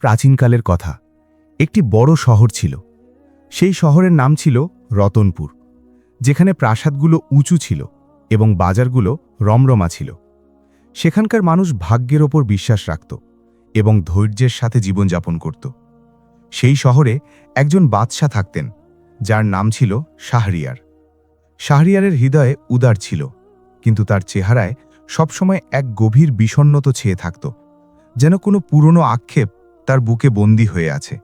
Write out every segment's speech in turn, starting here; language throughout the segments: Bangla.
প্রাচীনকালের কথা। একটি বড় শহর ছিল। সেই শহরের নাম ছিল রতনপুর, যেখানে প্রাসাদগুলো উঁচু ছিল এবং বাজারগুলো রমরমা ছিল। সেখানকার মানুষ ভাগ্যের ওপর বিশ্বাস রাখত এবং ধৈর্যের সাথে জীবনযাপন করত। সেই শহরে একজন বাদশা থাকতেন, যার নাম ছিল শাহরিয়ার। শাহরিয়ারের হৃদয়ে উদার ছিল, কিন্তু তার চেহারায় সবসময় এক গভীর বিষণ্ণতা ছেয়ে থাকত, যেন কোনো পুরনো আক্ষেপ তার বুকে বন্দী হয়ে আছে।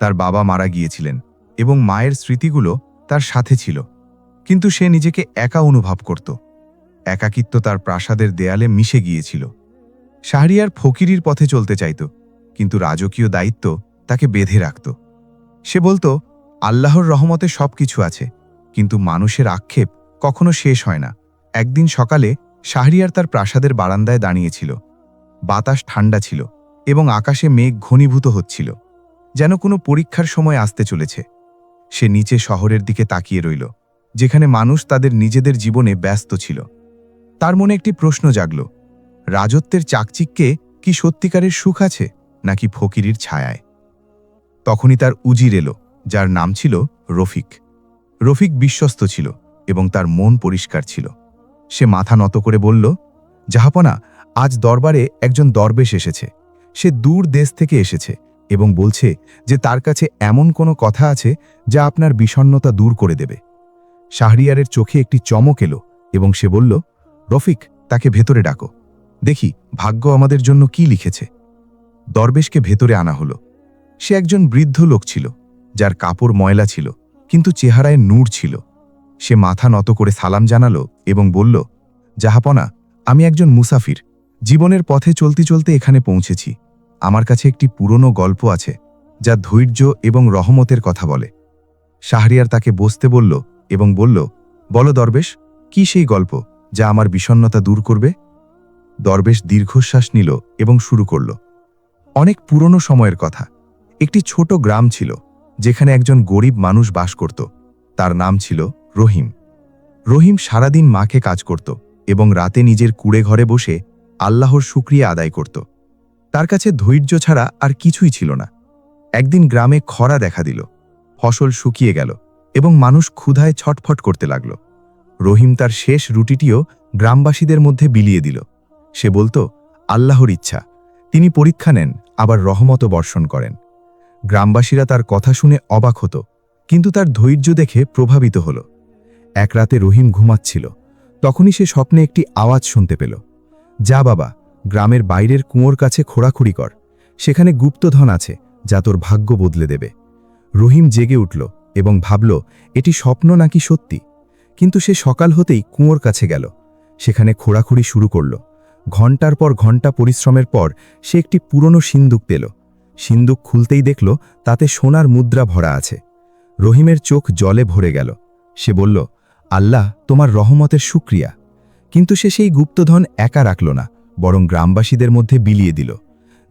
তার বাবা মারা গিয়েছিলেন এবং মায়ের স্মৃতিগুলো তার সাথে ছিল, কিন্তু সে নিজেকে একা অনুভব করত। একাকিত্ব তার প্রাসাদের দেয়ালে মিশে গিয়েছিল। শাহরিয়ার ফকিরির পথে চলতে চাইত, কিন্তু রাজকীয় দায়িত্ব তাকে বেঁধে রাখত। সে বলতো, আল্লাহর রহমতে সবকিছু আছে, কিন্তু মানুষের আক্ষেপ কখনো শেষ হয় না। একদিন সকালে শাহরিয়ার তার প্রাসাদের বারান্দায় দাঁড়িয়েছিল। বাতাস ঠান্ডা ছিল এবং আকাশে মেঘ ঘনীভূত হচ্ছিল, যেন কোনো পরীক্ষার সময় আসতে চলেছে। সে নিচে শহরের দিকে তাকিয়ে রইল, যেখানে মানুষ তাদের নিজেদের জীবনে ব্যস্ত ছিল। তার মনে একটি প্রশ্ন জাগল, রাজত্বের চাকচিক্যে কি সত্যিকারের সুখ আছে, নাকি ফকিরির ছায়ায়? তখনই তার উজির এলো, যার নাম ছিল রফিক। রফিক বিশ্বস্ত ছিল এবং তার মন পরিষ্কার ছিল। সে মাথা নত করে বলল, জাহাপনা, আজ দরবারে একজন দরবেশ এসেছে। সে দূর দেশ থেকে এসেছে এবং বলছে যে তার কাছে এমন কোনো কথা আছে যা আপনার বিষণ্ণতা দূর করে দেবে। শাহরিয়ারের চোখে একটি চমক এলো এবং সে বলল, রফিক, তাকে ভেতরে ডাকো, দেখি ভাগ্য আমাদের জন্য কি লিখেছে। দরবেশকে ভেতরে আনা হলো। সে একজন বৃদ্ধ লোক ছিল, যার কাপড় ময়লা ছিল, কিন্তু চেহারায় নূর ছিল। সে মাথা নত করে সালাম জানালো এবং বলল, জাহাপনা, আমি একজন মুসাফির। জীবনের পথে চলতে চলতে এখানে পৌঁছেছি। আমার কাছে একটি পুরনো গল্প আছে, যা ধৈর্য এবং রহমতের কথা বলে। শাহরিয়ার তাকে বসতে বলল এবং বলল, বলো দরবেশ, কি সেই গল্প যা আমার বিষণ্ণতা দূর করবে? দরবেশ দীর্ঘশ্বাস নিল এবং শুরু করল। অনেক পুরনো সময়ের কথা। একটি ছোট গ্রাম ছিল, যেখানে একজন গরিব মানুষ বাস করত। তার নাম ছিল রহিম। রহিম সারাদিন মাঠে কাজ করত এবং রাতে নিজের কুঁড়ে ঘরে বসে আল্লাহর শুকরিয়া আদায় করত। তার কাছে ধৈর্য ছাড়া আর কিছুই ছিল না। একদিন গ্রামে খরা দেখা দিল। ফসল শুকিয়ে গেল এবং মানুষ ক্ষুধায় ছটফট করতে লাগল। রহিম তার শেষ রুটিটিও গ্রামবাসীদের মধ্যে বিলিয়ে দিল। সে বলতো, আল্লাহর ইচ্ছা, তিনি পরীক্ষা নেন, আবার রহমতও বর্ষণ করেন। গ্রামবাসীরা তার কথা শুনে অবাক হতো, কিন্তু তার ধৈর্য দেখে প্রভাবিত হল। এক রাতে রহিম ঘুমাচ্ছিল। তখনই সে স্বপ্নে একটি আওয়াজ শুনতে পেল, যা বাবা, গ্রামের বাইরের কুয়োর কাছে খোঁড়াখুড়ি কর, সেখানে গুপ্তধন আছে যা তোর ভাগ্য বদলে দেবে। রহিম জেগে উঠল এবং ভাবল, এটি স্বপ্ন নাকি সত্যি। কিন্তু সে সকাল হতেই কুয়োর কাছে গেল। সেখানে খোঁড়াখুড়ি শুরু করল। ঘণ্টার পর ঘণ্টা পরিশ্রমের পর সে একটি পুরনো সিন্দুক পেল। সিন্দুক খুলতেই দেখল তাতে সোনার মুদ্রা ভরা আছে। রহিমের চোখ জলে ভরে গেল। সে বলল, আল্লাহ, তোমার রহমতের শুকরিয়া। কিন্তু সে সেই গুপ্তধন একা রাখল না, বরং গ্রামবাসীদের মধ্যে বিলিয়ে দিল।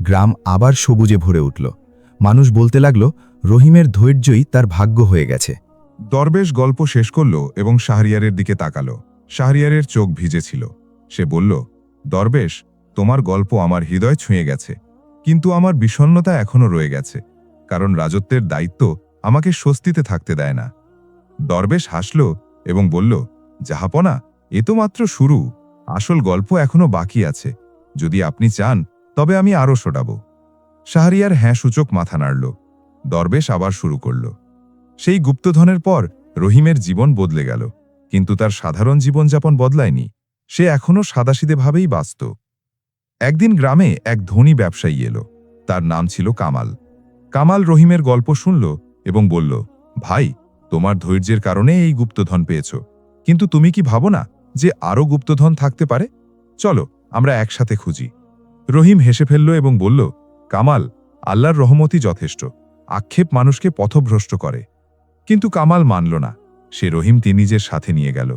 গ্রাম আবার সবুজে ভরে উঠল। মানুষ বলতে লাগল, রহিমের ধৈর্যই তার ভাগ্য হয়ে গেছে। দরবেশ গল্প শেষ করল এবং শাহরিয়ারের দিকে তাকালো। শাহরিয়ারের চোখ ভিজেছিল। সে বলল, দরবেশ, তোমার গল্প আমার হৃদয় ছুঁয়ে গেছে, কিন্তু আমার বিষণ্ণতা এখনো রয়ে গেছে, কারণ রাজত্বের দায়িত্ব আমাকে স্বস্তিতে থাকতে দেয় না। দরবেশ হাসল এবং বলল, জাহাপনা, এ তো মাত্র শুরু। আসল গল্প এখনো বাকি আছে। যদি আপনি চান তবে আমি আরও শোনাব। শাহরিয়ার হ্যাঁ সূচক মাথা নাড়ল। দরবেশ আবার শুরু করল। সেই গুপ্তধনের পর রহিমের জীবন বদলে গেল, কিন্তু তার সাধারণ জীবনযাপন বদলায়নি। সে এখনও সাদাসিধেভাবেই বাঁচত। একদিন গ্রামে এক ধনী ব্যবসায়ী এলো। তার নাম ছিল কামাল। কামাল রহিমের গল্প শুনল এবং বলল, ভাই, তোমার ধৈর্যের কারণে এই গুপ্তধন পেয়েছ, কিন্তু তুমি কি ভাবো না যে আরও গুপ্তধন থাকতে পারে? চলো আমরা একসাথে খুঁজি। রহিম হেসে ফেলল এবং বলল, কামাল, আল্লাহর রহমতই যথেষ্ট। আক্ষেপ মানুষকে পথভ্রষ্ট করে। কিন্তু কামাল মানল না। সে রহিমকে নিজের সাথে নিয়ে গেল।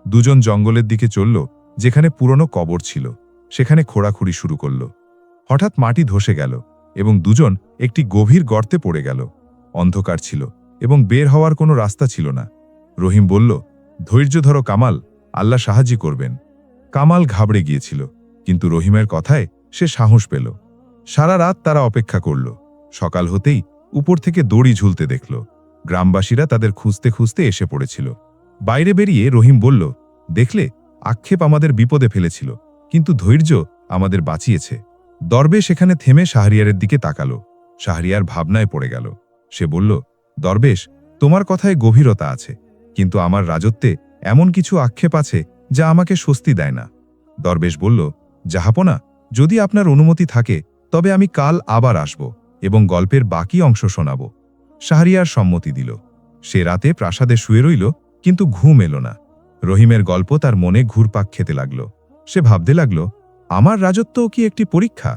দুজন জঙ্গলের দিকে চলল, যেখানে পুরনো কবর ছিল। সেখানে খোঁড়াখুড়ি শুরু করল। হঠাৎ মাটি ধসে গেল এবং দুজন একটি গভীর গর্তে পড়ে গেল। অন্ধকার ছিল এবং বের হওয়ার কোনো রাস্তা ছিল না। রহিম বলল, ধৈর্য ধরো কামাল, আল্লাহ সাহায্য করবেন। কামাল ঘাবড়ে গিয়েছিল, কিন্তু রহিমের কথায় সে সাহস পেল। সারা রাত তারা অপেক্ষা করল, সকাল হতেই উপর থেকে দড়ি ঝুলতে দেখল। গ্রামবাসীরা তাদের খুঁজতে খুঁজতে এসে পড়েছিল। বাইরে বেরিয়ে রহিম বলল, দেখলে, আক্ষেপ আমাদের বিপদে ফেলেছিল, কিন্তু ধৈর্য আমাদের বাঁচিয়েছে। দরবেশ এখানে থেমে শাহরিয়ারের দিকে তাকালো। শাহরিয়ার ভাবনায় পড়ে গেল। সে বলল, দরবেশ, তোমার কথায় গভীরতা আছে, কিন্তু আমার রাজত্বে এমন কিছু আক্ষেপ আছে যা আমাকে স্বস্তি দেয় না। দরবেশ বলল, জাহাপনা, যদি আপনার অনুমতি থাকে তবে আমি কাল আবার আসব এবং গল্পের বাকি অংশ শোনাব। শাহরিয়ার সম্মতি দিল। সে রাতে প্রাসাদে শুয়ে রইল, কিন্তু ঘুম এলো না। রহিমের গল্প তার মনে ঘুরপাক খেতে লাগল। সে ভাবতে লাগল, আমার রাজত্বও কি একটি পরীক্ষা?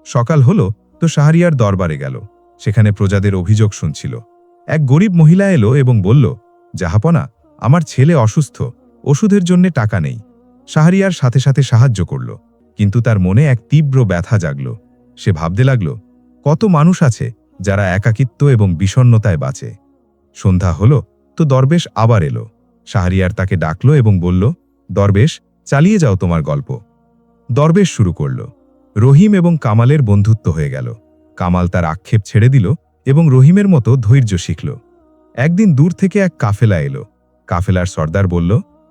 সকাল হলো তো শাহরিয়ার দরবারে গেল। সেখানে প্রজাদের অভিযোগ শুনছিল। এক গরিব মহিলা এলো এবং বলল, জাহাপনা, আমার ছেলে অসুস্থ, ওষুধের জন্য টাকা নেই। শাহরিয়ার সাথে সাথে সাহায্য করল, কিন্তু তার মনে এক তীব্র ব্যথা জাগল। সে ভাবতে লাগল, কত মানুষ আছে যারা একাকিত্ব এবং বিষণ্ণতায় বাঁচে। সন্ধ্যা হলো তো দরবেশ আবার এলো। শাহরিয়ার তাকে ডাকল এবং বলল, দরবেশ, চালিয়ে যাও তোমার গল্প। দরবেশ শুরু করল। রহিম এবং কামালের বন্ধুত্ব হয়ে গেল। কামাল তার আক্ষেপ ছেড়ে দিল এবং রহিমের মতো ধৈর্য শিখল। একদিন দূর থেকে এক কাফেলা এলো। কাফেলার সর্দার বলল,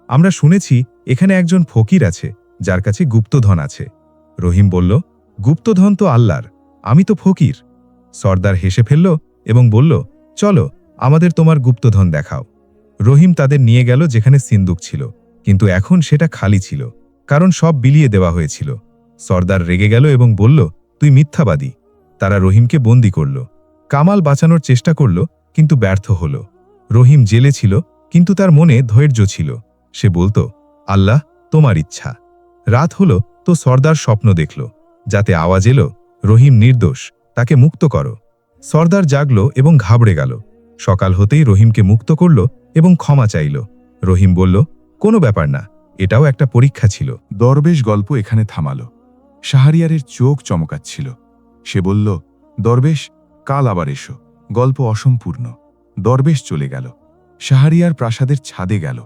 আমরা শুনেছি এখানে একজন ফকির আছে যার কাছে গুপ্তধন আছে। রহিম বলল, গুপ্তধন তো আল্লাহর, আমি তো ফকির। সর্দার হেসে ফেলল এবং বলল, চলো, আমাদের তোমার গুপ্তধন দেখাও। রহিম তাদের নিয়ে গেল যেখানে সিন্দুক ছিল, কিন্তু এখন সেটা খালি ছিল, কারণ সব বিলিয়ে দেওয়া হয়েছিল। সর্দার রেগে গেল এবং বলল, তুই মিথ্যাবাদী। তারা রহিমকে বন্দী করল। কামাল বাঁচানোর চেষ্টা করল, কিন্তু ব্যর্থ হল। রহিম জেলে ছিল, কিন্তু তার মনে ধৈর্য ছিল। সে বলত, আল্লাহ, তোমার ইচ্ছা। রাত হল তো সর্দার স্বপ্ন দেখল, যাতে আওয়াজ এলো, রহিম নির্দোষ, তাকে মুক্ত করো। সর্দার জাগল এবং ঘাবড়ে গেল। সকাল হতেই রহিমকে মুক্ত করল এবং ক্ষমা চাইল। রহিম বলল, কোনো ব্যাপার না, এটাও একটা পরীক্ষা ছিল। দরবেশ গল্প এখানে থামাল। শাহরিয়ারের চোখ চমকাচ্ছিল। সে বলল, দরবেশ, কাল আবার এসো, গল্প অসম্পূর্ণ। দরবেশ চলে গেল। শাহরিয়ার প্রাসাদের ছাদে গেল।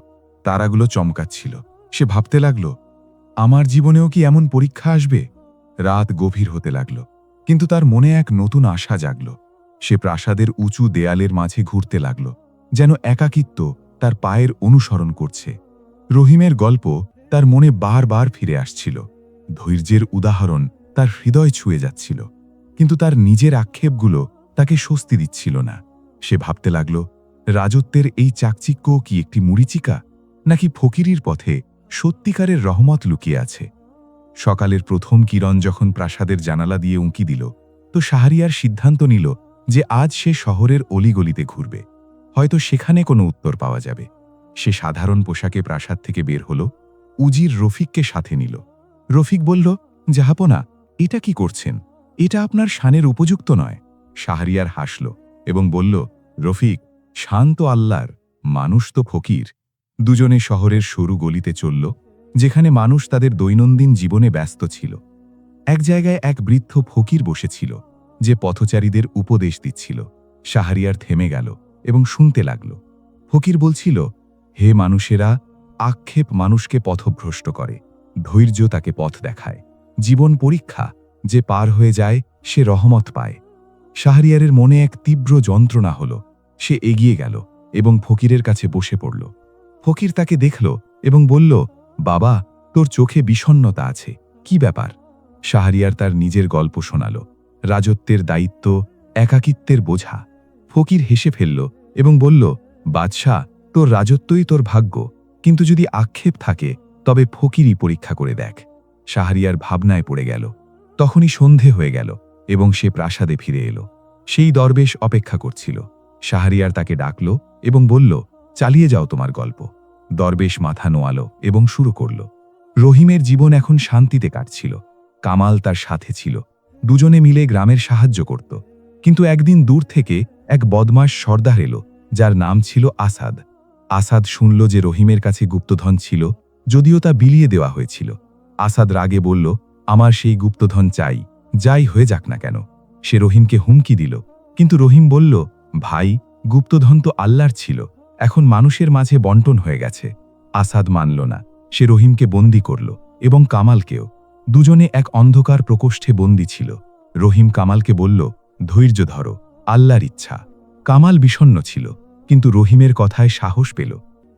তারাগুলো চমকাচ্ছিল। সে ভাবতে লাগল, আমার জীবনেও কি এমন পরীক্ষা আসবে? রাত গভীর হতে লাগল, কিন্তু তার মনে এক নতুন আশা জাগল। সে প্রাসাদের উঁচু দেয়ালের মাঝে ঘুরতে লাগল, যেন একাকিত্ব তার পায়ের অনুসরণ করছে। রহিমের গল্প তার মনে বারবার ফিরে আসছিল। ধৈর্যের উদাহরণ তার হৃদয় ছুঁয়ে যাচ্ছিল, কিন্তু তার নিজের আক্ষেপগুলো তাকে স্বস্তি দিচ্ছিল না। সে ভাবতে লাগল, রাজত্বের এই চাকচিক্য কি একটি মরীচিকা, নাকি ফকিরির পথে সত্যিকারের রহমত লুকিয়ে আছে? সকালের প্রথম কিরণ যখন প্রাসাদের জানালা দিয়ে উঁকি দিল, তো শাহরিয়ার সিদ্ধান্ত নিল যে আজ সে শহরের অলিগলিতে ঘুরবে। হয়তো সেখানে কোনো উত্তর পাওয়া যাবে। সে সাধারণ পোশাকে প্রাসাদ থেকে বের হল। উজির রফিককে সাথে নিল। রফিক বলল, জাহাপনা, এটা কি করছেন? এটা আপনার শানের উপযুক্ত নয়। শাহরিয়ার হাসল এবং বলল, রফিক, শান তো আল্লাহর, মানুষ তো ফকির। দুজনে শহরের সরু গলিতে চলল, যেখানে মানুষ তাদের দৈনন্দিন জীবনে ব্যস্ত ছিল। এক জায়গায় এক বৃদ্ধ ফকির বসেছিল, যে পথচারীদের উপদেশ দিচ্ছিল। শাহরিয়ার থেমে গেল এবং শুনতে লাগল। ফকির বলছিল, হে মানুষেরা, আক্ষেপ মানুষকে পথভ্রষ্ট করে, ধৈর্য তাকে পথ দেখায়। জীবন পরীক্ষা, যে পার হয়ে যায় সে রহমত পায়। শাহরিয়ারের মনে এক তীব্র যন্ত্রণা হল। সে এগিয়ে গেল এবং ফকিরের কাছে বসে পড়ল। ফকির তাকে দেখল এবং বলল, বাবা, তোর চোখে বিষণ্ণতা আছে, কি ব্যাপার? শাহরিয়ার তার নিজের গল্প শোনাল। রাজত্বের দায়িত্ব, একাকিত্বের বোঝা। ফকির হেসে ফেলল এবং বলল, বাদশাহ, তোর রাজত্বই তোর ভাগ্য, কিন্তু যদি আক্ষেপ থাকে তবে ফকিরই পরীক্ষা করে দেখ। শাহরিয়ার ভাবনায় পড়ে গেল। তখনই সন্ধে হয়ে গেল এবং সে প্রাসাদে ফিরে এলো। সেই দরবেশ অপেক্ষা করছিল। শাহরিয়ার তাকে ডাকল এবং বলল, চালিয়ে যাও তোমার গল্প। দরবেশ মাথা নোয়ালো এবং শুরু করল। রহিমের জীবন এখন শান্তিতে কাটছিল। কামাল তার সাথে ছিল। দুজনে মিলে গ্রামের সাহায্য করত। কিন্তু একদিন দূর থেকে এক বদমাশ সর্দার এলো, যার নাম ছিল আসাদ। আসাদ শুনল যে রহিমের কাছে গুপ্তধন ছিল, যদিও তা বিলিয়ে দেওয়া হয়েছিল। আসাদ রাগে বলল, আমার সেই গুপ্তধন চাই, যাই হয়ে যাক না কেন। সে রহিমকে হুমকি দিল, কিন্তু রহিম বলল, ভাই, গুপ্তধন তো আল্লাহর ছিল, এখন মানুষের মাঝে বন্টন হয়ে গেছে। আসাদ মানল না। সে রহিমকে বন্দী করল এবং কামালকেও। দুজনে এক অন্ধকার প্রকোষ্ঠে বন্দী ছিল। রহিম কামালকে বলল, ধৈর্য ধরো, আল্লাহর ইচ্ছা। কামাল বিষণ্ণ ছিল, কিন্তু রহিমের কথায় সাহস পেল।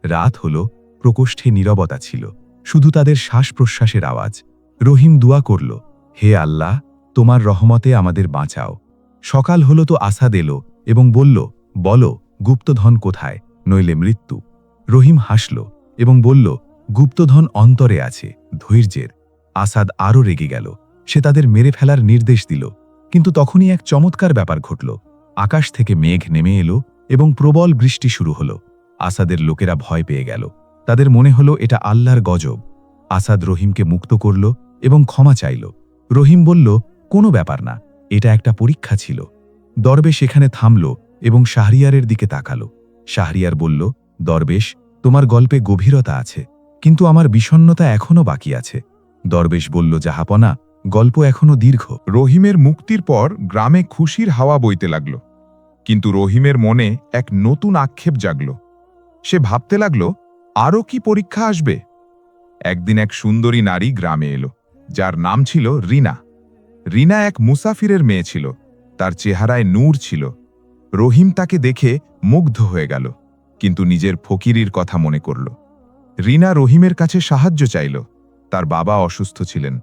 রাত হল, প্রকোষ্ঠে নীরবতা ছিল, শুধু তাদের শ্বাস প্রশ্বাসের আওয়াজ। রহিম দোয়া করল, হে আল্লাহ, তোমার রহমতে আমাদের বাঁচাও। সকাল হল তো আসাদ এলো এবং বলল, বলো, গুপ্তধন কোথায়, নইলে মৃত্যু। রহিম হাসল এবং বলল, গুপ্তধন অন্তরে আছে, ধৈর্যের। আসাদ আরও রেগে গেল। সে তাদের মেরে ফেলার নির্দেশ দিল। কিন্তু তখনই এক চমৎকার ব্যাপার ঘটল। আকাশ থেকে মেঘ নেমে এলো এবং প্রবল বৃষ্টি শুরু হল। আসাদের লোকেরা ভয় পেয়ে গেল। তাদের মনে হল এটা আল্লাহর গজব। আসাদ রহিমকে মুক্ত করল এবং ক্ষমা চাইল। রহিম বলল, কোনো ব্যাপার না, এটা একটা পরীক্ষা ছিল। দরবেশ এখানে থামল এবং শাহরিয়ারের দিকে তাকাল। শাহরিয়ার বলল, দরবেশ, তোমার গল্পে গভীরতা আছে, কিন্তু আমার বিষণ্ণতা এখনও বাকি আছে। দরবেশ বলল, জাহাপনা, গল্প এখনও দীর্ঘ। রহিমের মুক্তির পর গ্রামে খুশির হাওয়া বইতে লাগল। কিন্তু রহিমের মনে এক নতুন আক্ষেপ জাগল। সে ভাবতে লাগল, আরও কি পরীক্ষা আসবে? একদিন এক সুন্দরী নারী গ্রামে এলো, যার নাম ছিল রিনা। রিনা এক মুসাফিরের মেয়ে ছিল। তার চেহারায় নূর ছিল। রহিম তাকে দেখে মুগ্ধ হয়ে গেল, কিন্তু নিজের ফকিরির কথা মনে করল। রিনা রহিমের কাছে সাহায্য চাইল। তার বাবা অসুস্থ ছিলেন।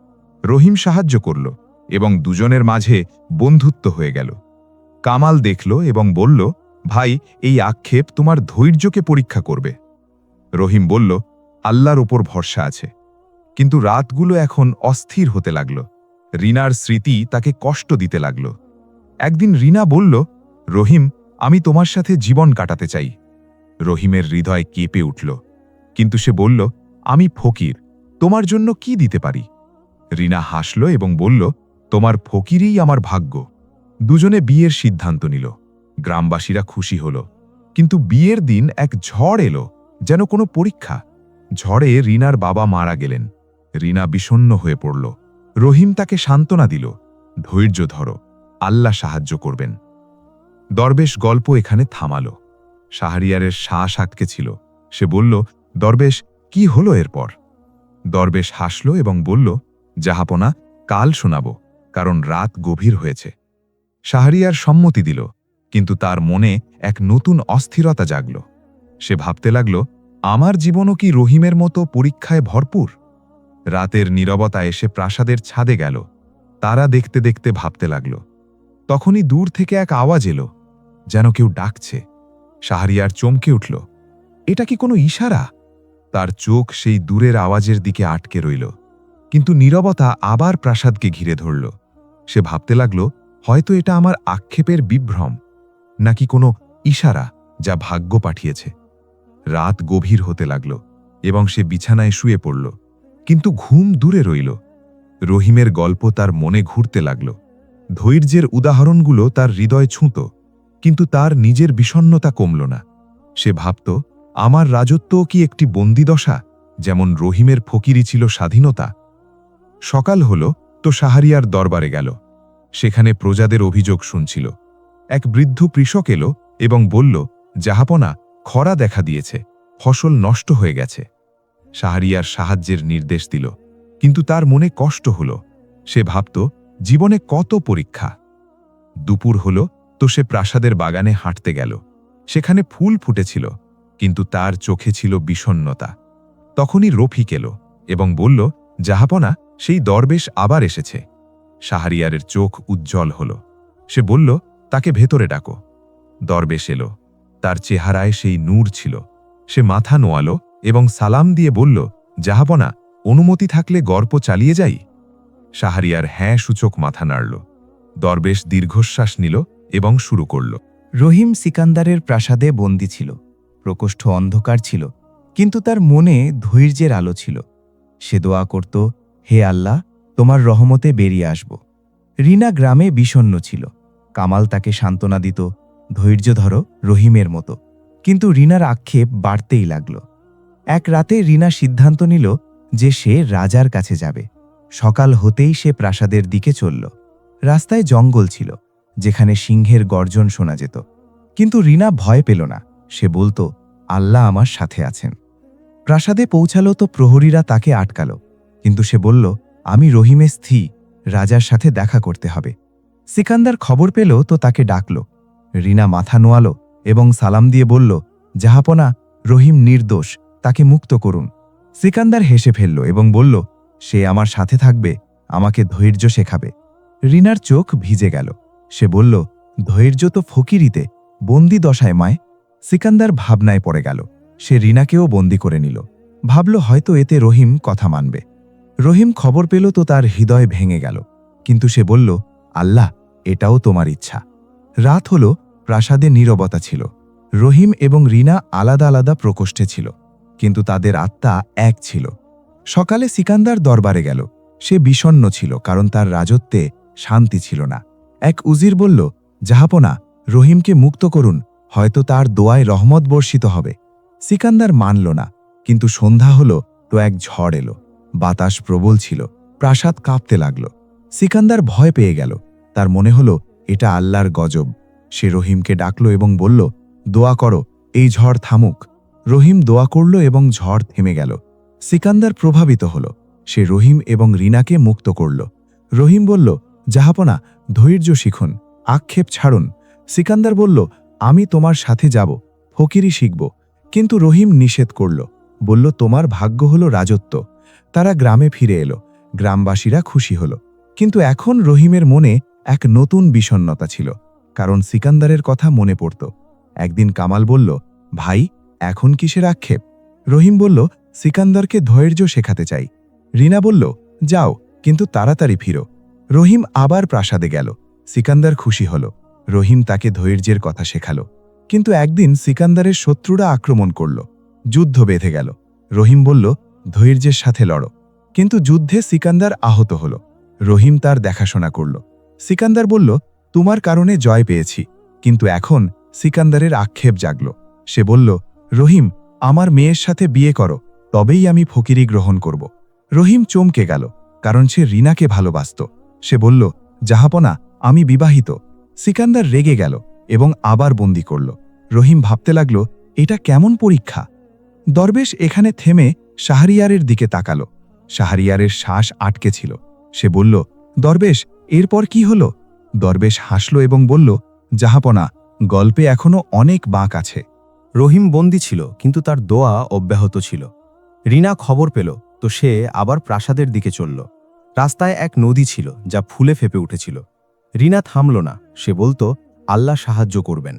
রহিম সাহায্য করল এবং দুজনের মাঝে বন্ধুত্ব হয়ে গেল। কামাল দেখল এবং বলল, ভাই, এই আক্ষেপ তোমার ধৈর্যকে পরীক্ষা করবে। রহিম বলল, আল্লাহর উপর ভরসা আছে। কিন্তু রাতগুলো এখন অস্থির হতে লাগল। রিনার স্মৃতি তাকে কষ্ট দিতে লাগল। একদিন রিনা বলল, রহিম, আমি তোমার সাথে জীবন কাটাতে চাই। রহিমের হৃদয় কেঁপে উঠল, কিন্তু সে বলল, আমি ফকির, তোমার জন্য কি দিতে পারি? রিনা হাসল এবং বলল, তোমার ফকিরই আমার ভাগ্য। দুজনে বিয়ের সিদ্ধান্ত নিল। গ্রামবাসীরা খুশি হল। কিন্তু বিয়ের দিন এক ঝড় এলো, যেন কোনো পরীক্ষা। ঝড়ে রিনার বাবা মারা গেলেন। রিনা বিষণ্ণ হয়ে পড়ল। রহিম তাকে সান্ত্বনা দিল, ধৈর্য ধরো, আল্লাহ সাহায্য করবেন। দরবেশ গল্প এখানে থামাল। শাহরিয়ারের শ্বাস আটকে ছিল। সে বলল, দরবেশ, কি হলো এরপর? দরবেশ হাসল এবং বলল, জাহাপনা, কাল শোনাব, কারণ রাত গভীর হয়েছে। শাহরিয়ার সম্মতি দিল, কিন্তু তার মনে এক নতুন অস্থিরতা জাগল। সে ভাবতে লাগল, আমার জীবনও কি রহিমের মতো পরীক্ষায় ভরপুর? রাতের নীরবতা এসে প্রাসাদের ছাদে গেল। তারা দেখতে দেখতে ভাবতে লাগল। তখনই দূর থেকে এক আওয়াজ এলো, যেন কেউ ডাকছে। শাহরিয়ার চমকে উঠল। এটা কি কোনো ইশারা? তার চোখ সেই দূরের আওয়াজের দিকে আটকে রইল। কিন্তু নীরবতা আবার প্রাসাদকে ঘিরে ধরল। সে ভাবতে লাগল, হয়তো এটা আমার আক্ষেপের বিভ্রম, নাকি কোনো ইশারা যা ভাগ্য পাঠিয়েছে। রাত গভীর হতে লাগল এবং সে বিছানায় শুয়ে পড়ল, কিন্তু ঘুম দূরে রইল। রহিমের গল্প তার মনে ঘুরতে লাগল। ধৈর্যের উদাহরণগুলো তার হৃদয় ছুঁত, কিন্তু তার নিজের বিষণ্ণতা কমল না। সে ভাবত, আমার রাজত্বও কি একটি বন্দিদশা, যেমন রহিমের ফকিরি ছিল স্বাধীনতা? সকাল হল তো শাহরিয়ার দরবারে গেল। সেখানে প্রজাদের অভিযোগ শুনছিল। এক বৃদ্ধ কৃষক এলো এবং বলল, জাহাপনা, খরা দেখা দিয়েছে, ফসল নষ্ট হয়ে গেছে। শাহরিয়ার সাহায্যের নির্দেশ দিল, কিন্তু তার মনে কষ্ট হল। সে ভাবত, জীবনে কত পরীক্ষা। দুপুর হল তো সে প্রাসাদের বাগানে হাঁটতে গেল। সেখানে ফুল ফুটেছিল, কিন্তু তার চোখে ছিল বিষণ্ণতা। তখনই রফিক এলো এবং বলল, জাহাপনা, সেই দরবেশ আবার এসেছে। শাহরিয়ারের চোখ উজ্জ্বল হল। সে বলল, তাকে ভেতরে ডাকো। দরবেশ এলো। তার চেহারায় সেই নূর ছিল। সে মাথা নোয়ালো এবং সালাম দিয়ে বলল, জাহাপনা, অনুমতি থাকলে গল্প চালিয়ে যাই? শাহরিয়ার হ্যাঁ সূচক মাথা নাড়ল। দরবেশ দীর্ঘশ্বাস নিল এবং শুরু করল। রহিম সিকান্দারের প্রাসাদে বন্দী ছিল। প্রকোষ্ঠ অন্ধকার ছিল, কিন্তু তার মনে ধৈর্যের আলো ছিল। সে দোয়া করত, হে আল্লাহ, তোমার রহমতে বেরিয়ে আসব। রিনা গ্রামে বিষণ্ণ ছিল। কামাল তাকে সান্ত্বনা দিত, ধৈর্য ধরো, রহিমের মতো। কিন্তু রিনার আক্ষেপ বাড়তেই লাগল। এক রাতে রিনা সিদ্ধান্ত নিল যে সে রাজার কাছে যাবে। সকাল হতেই সে প্রাসাদের দিকে চলল। রাস্তায় জঙ্গল ছিল, যেখানে সিংহের গর্জন শোনা যেত। কিন্তু রিনা ভয় পেল না। সে বলত, আল্লাহ আমার সাথে আছেন। প্রাসাদে পৌঁছালো তো প্রহরীরা তাকে আটকাল, কিন্তু সে বলল, আমি রহিমের স্ত্রী, রাজার সাথে দেখা করতে হবে। সিকান্দার খবর পেল তো তাকে ডাকল। রিনা মাথা নোয়ালো এবং সালাম দিয়ে বলল, জাহাপনা, রহিম নির্দোষ, তাকে মুক্ত করুন। সিকান্দার হেসে ফেলল এবং বলল, সে আমার সাথে থাকবে, আমাকে ধৈর্য শেখাবে। রিনার চোখ ভিজে গেল। সে বলল, ধৈর্য তো ফকিরিতে, বন্দি দশায় মায়। সিকান্দার ভাবনায় পড়ে গেল। সে রিনাকেও বন্দি করে নিল। ভাবল হয়তো এতে রহিম কথা মানবে। রহিম খবর পেল তো তার হৃদয় ভেঙে গেল। কিন্তু সে বলল, আল্লাহ, এটাও তোমার ইচ্ছা। রাত হল, প্রাসাদে নীরবতা ছিল। রহিম এবং রিনা আলাদা আলাদা প্রকোষ্ঠে ছিল, কিন্তু তাদের আত্মা এক ছিল। সকালে সিকান্দার দরবারে গেল। সে বিষণ্ণ ছিল, কারণ তার রাজত্বে শান্তি ছিল না। এক উজির বলল, জাহাপনা, রহিমকে মুক্ত করুন, হয়তো তার দোয়ায় রহমত বর্ষিত হবে। সিকান্দার মানল না। কিন্তু সন্ধ্যা হল তো এক ঝড় এলো। বাতাস প্রবল ছিল, প্রাসাদ কাঁপতে লাগল। সিকান্দার ভয় পেয়ে গেল। তার মনে হল এটা আল্লাহর গজব। সে রহিমকে ডাকল এবং বলল, দোয়া করো, এই ঝড় থামুক। রহিম দোয়া করল এবং ঝড় থেমে গেল। সিকান্দার প্রভাবিত হল। সে রহিম এবং রিনাকে মুক্ত করল। রহিম বলল, জাহাপনা, ধৈর্য শিখুন, আক্ষেপ ছাড়ুন। সিকান্দার বলল, আমি তোমার সাথে যাব, ফকিরি শিখব। কিন্তু রহিম নিষেধ করল, বলল, তোমার ভাগ্য হল রাজত্ব। তারা গ্রামে ফিরে এলো। গ্রামবাসীরা খুশি হল। কিন্তু এখন রহিমের মনে এক নতুন বিষণ্ণতা ছিল, কারণ সিকান্দারের কথা মনে পড়ত। একদিন কামাল বলল, ভাই, এখন কিসের আক্ষেপ? রহিম বলল, সিকান্দারকে ধৈর্য শেখাতে চাই। রিনা বলল, যাও, কিন্তু তাড়াতাড়ি ফিরো। রহিম আবার প্রাসাদে গেল। সিকান্দার খুশি হল। রহিম তাকে ধৈর্যের কথা শেখালো। কিন্তু একদিন সিকান্দারের শত্রুরা আক্রমণ করল। যুদ্ধ বেঁধে গেল। রহিম বলল, ধৈর্যের সাথে লড়ো। কিন্তু যুদ্ধে সিকান্দার আহত হল। রহিম তার দেখাশোনা করল। সিকান্দার বলল, তোমার কারণে জয় পেয়েছি। কিন্তু এখন সিকান্দারের আক্ষেপ জাগল। সে বলল, রহিম, আমার মেয়ের সাথে বিয়ে করো, তবেই আমি ফকিরি গ্রহণ করব। রহিম চমকে গেল, কারণ সে রিনাকে ভালোবাসত। সে বলল, জাহাপনা, আমি বিবাহিত। সিকান্দার রেগে গেল এবং আবার বন্দি করল। রহিম ভাবতে লাগল, এটা কেমন পরীক্ষা। দরবেশ এখানে থেমে শাহরিয়ারের দিকে তাকাল। শাহরিয়ারের শ্বাস আটকে ছিল। সে বলল, দরবেশ, এরপর কি হল? দরবেশ হাসল এবং বলল, জাহাপনা, গল্পে এখনো অনেক বাঁক আছে। রহিম বন্দী ছিল, কিন্তু তার দোয়া অব্যাহত ছিল। রিনা খবর পেল তো সে আবার প্রাসাদের দিকে চলল। রাস্তায় এক নদী ছিল যা ফুলে ফেপে উঠেছিল। রিনা থামল না। সে বলতো, আল্লাহ সাহায্য করবেন।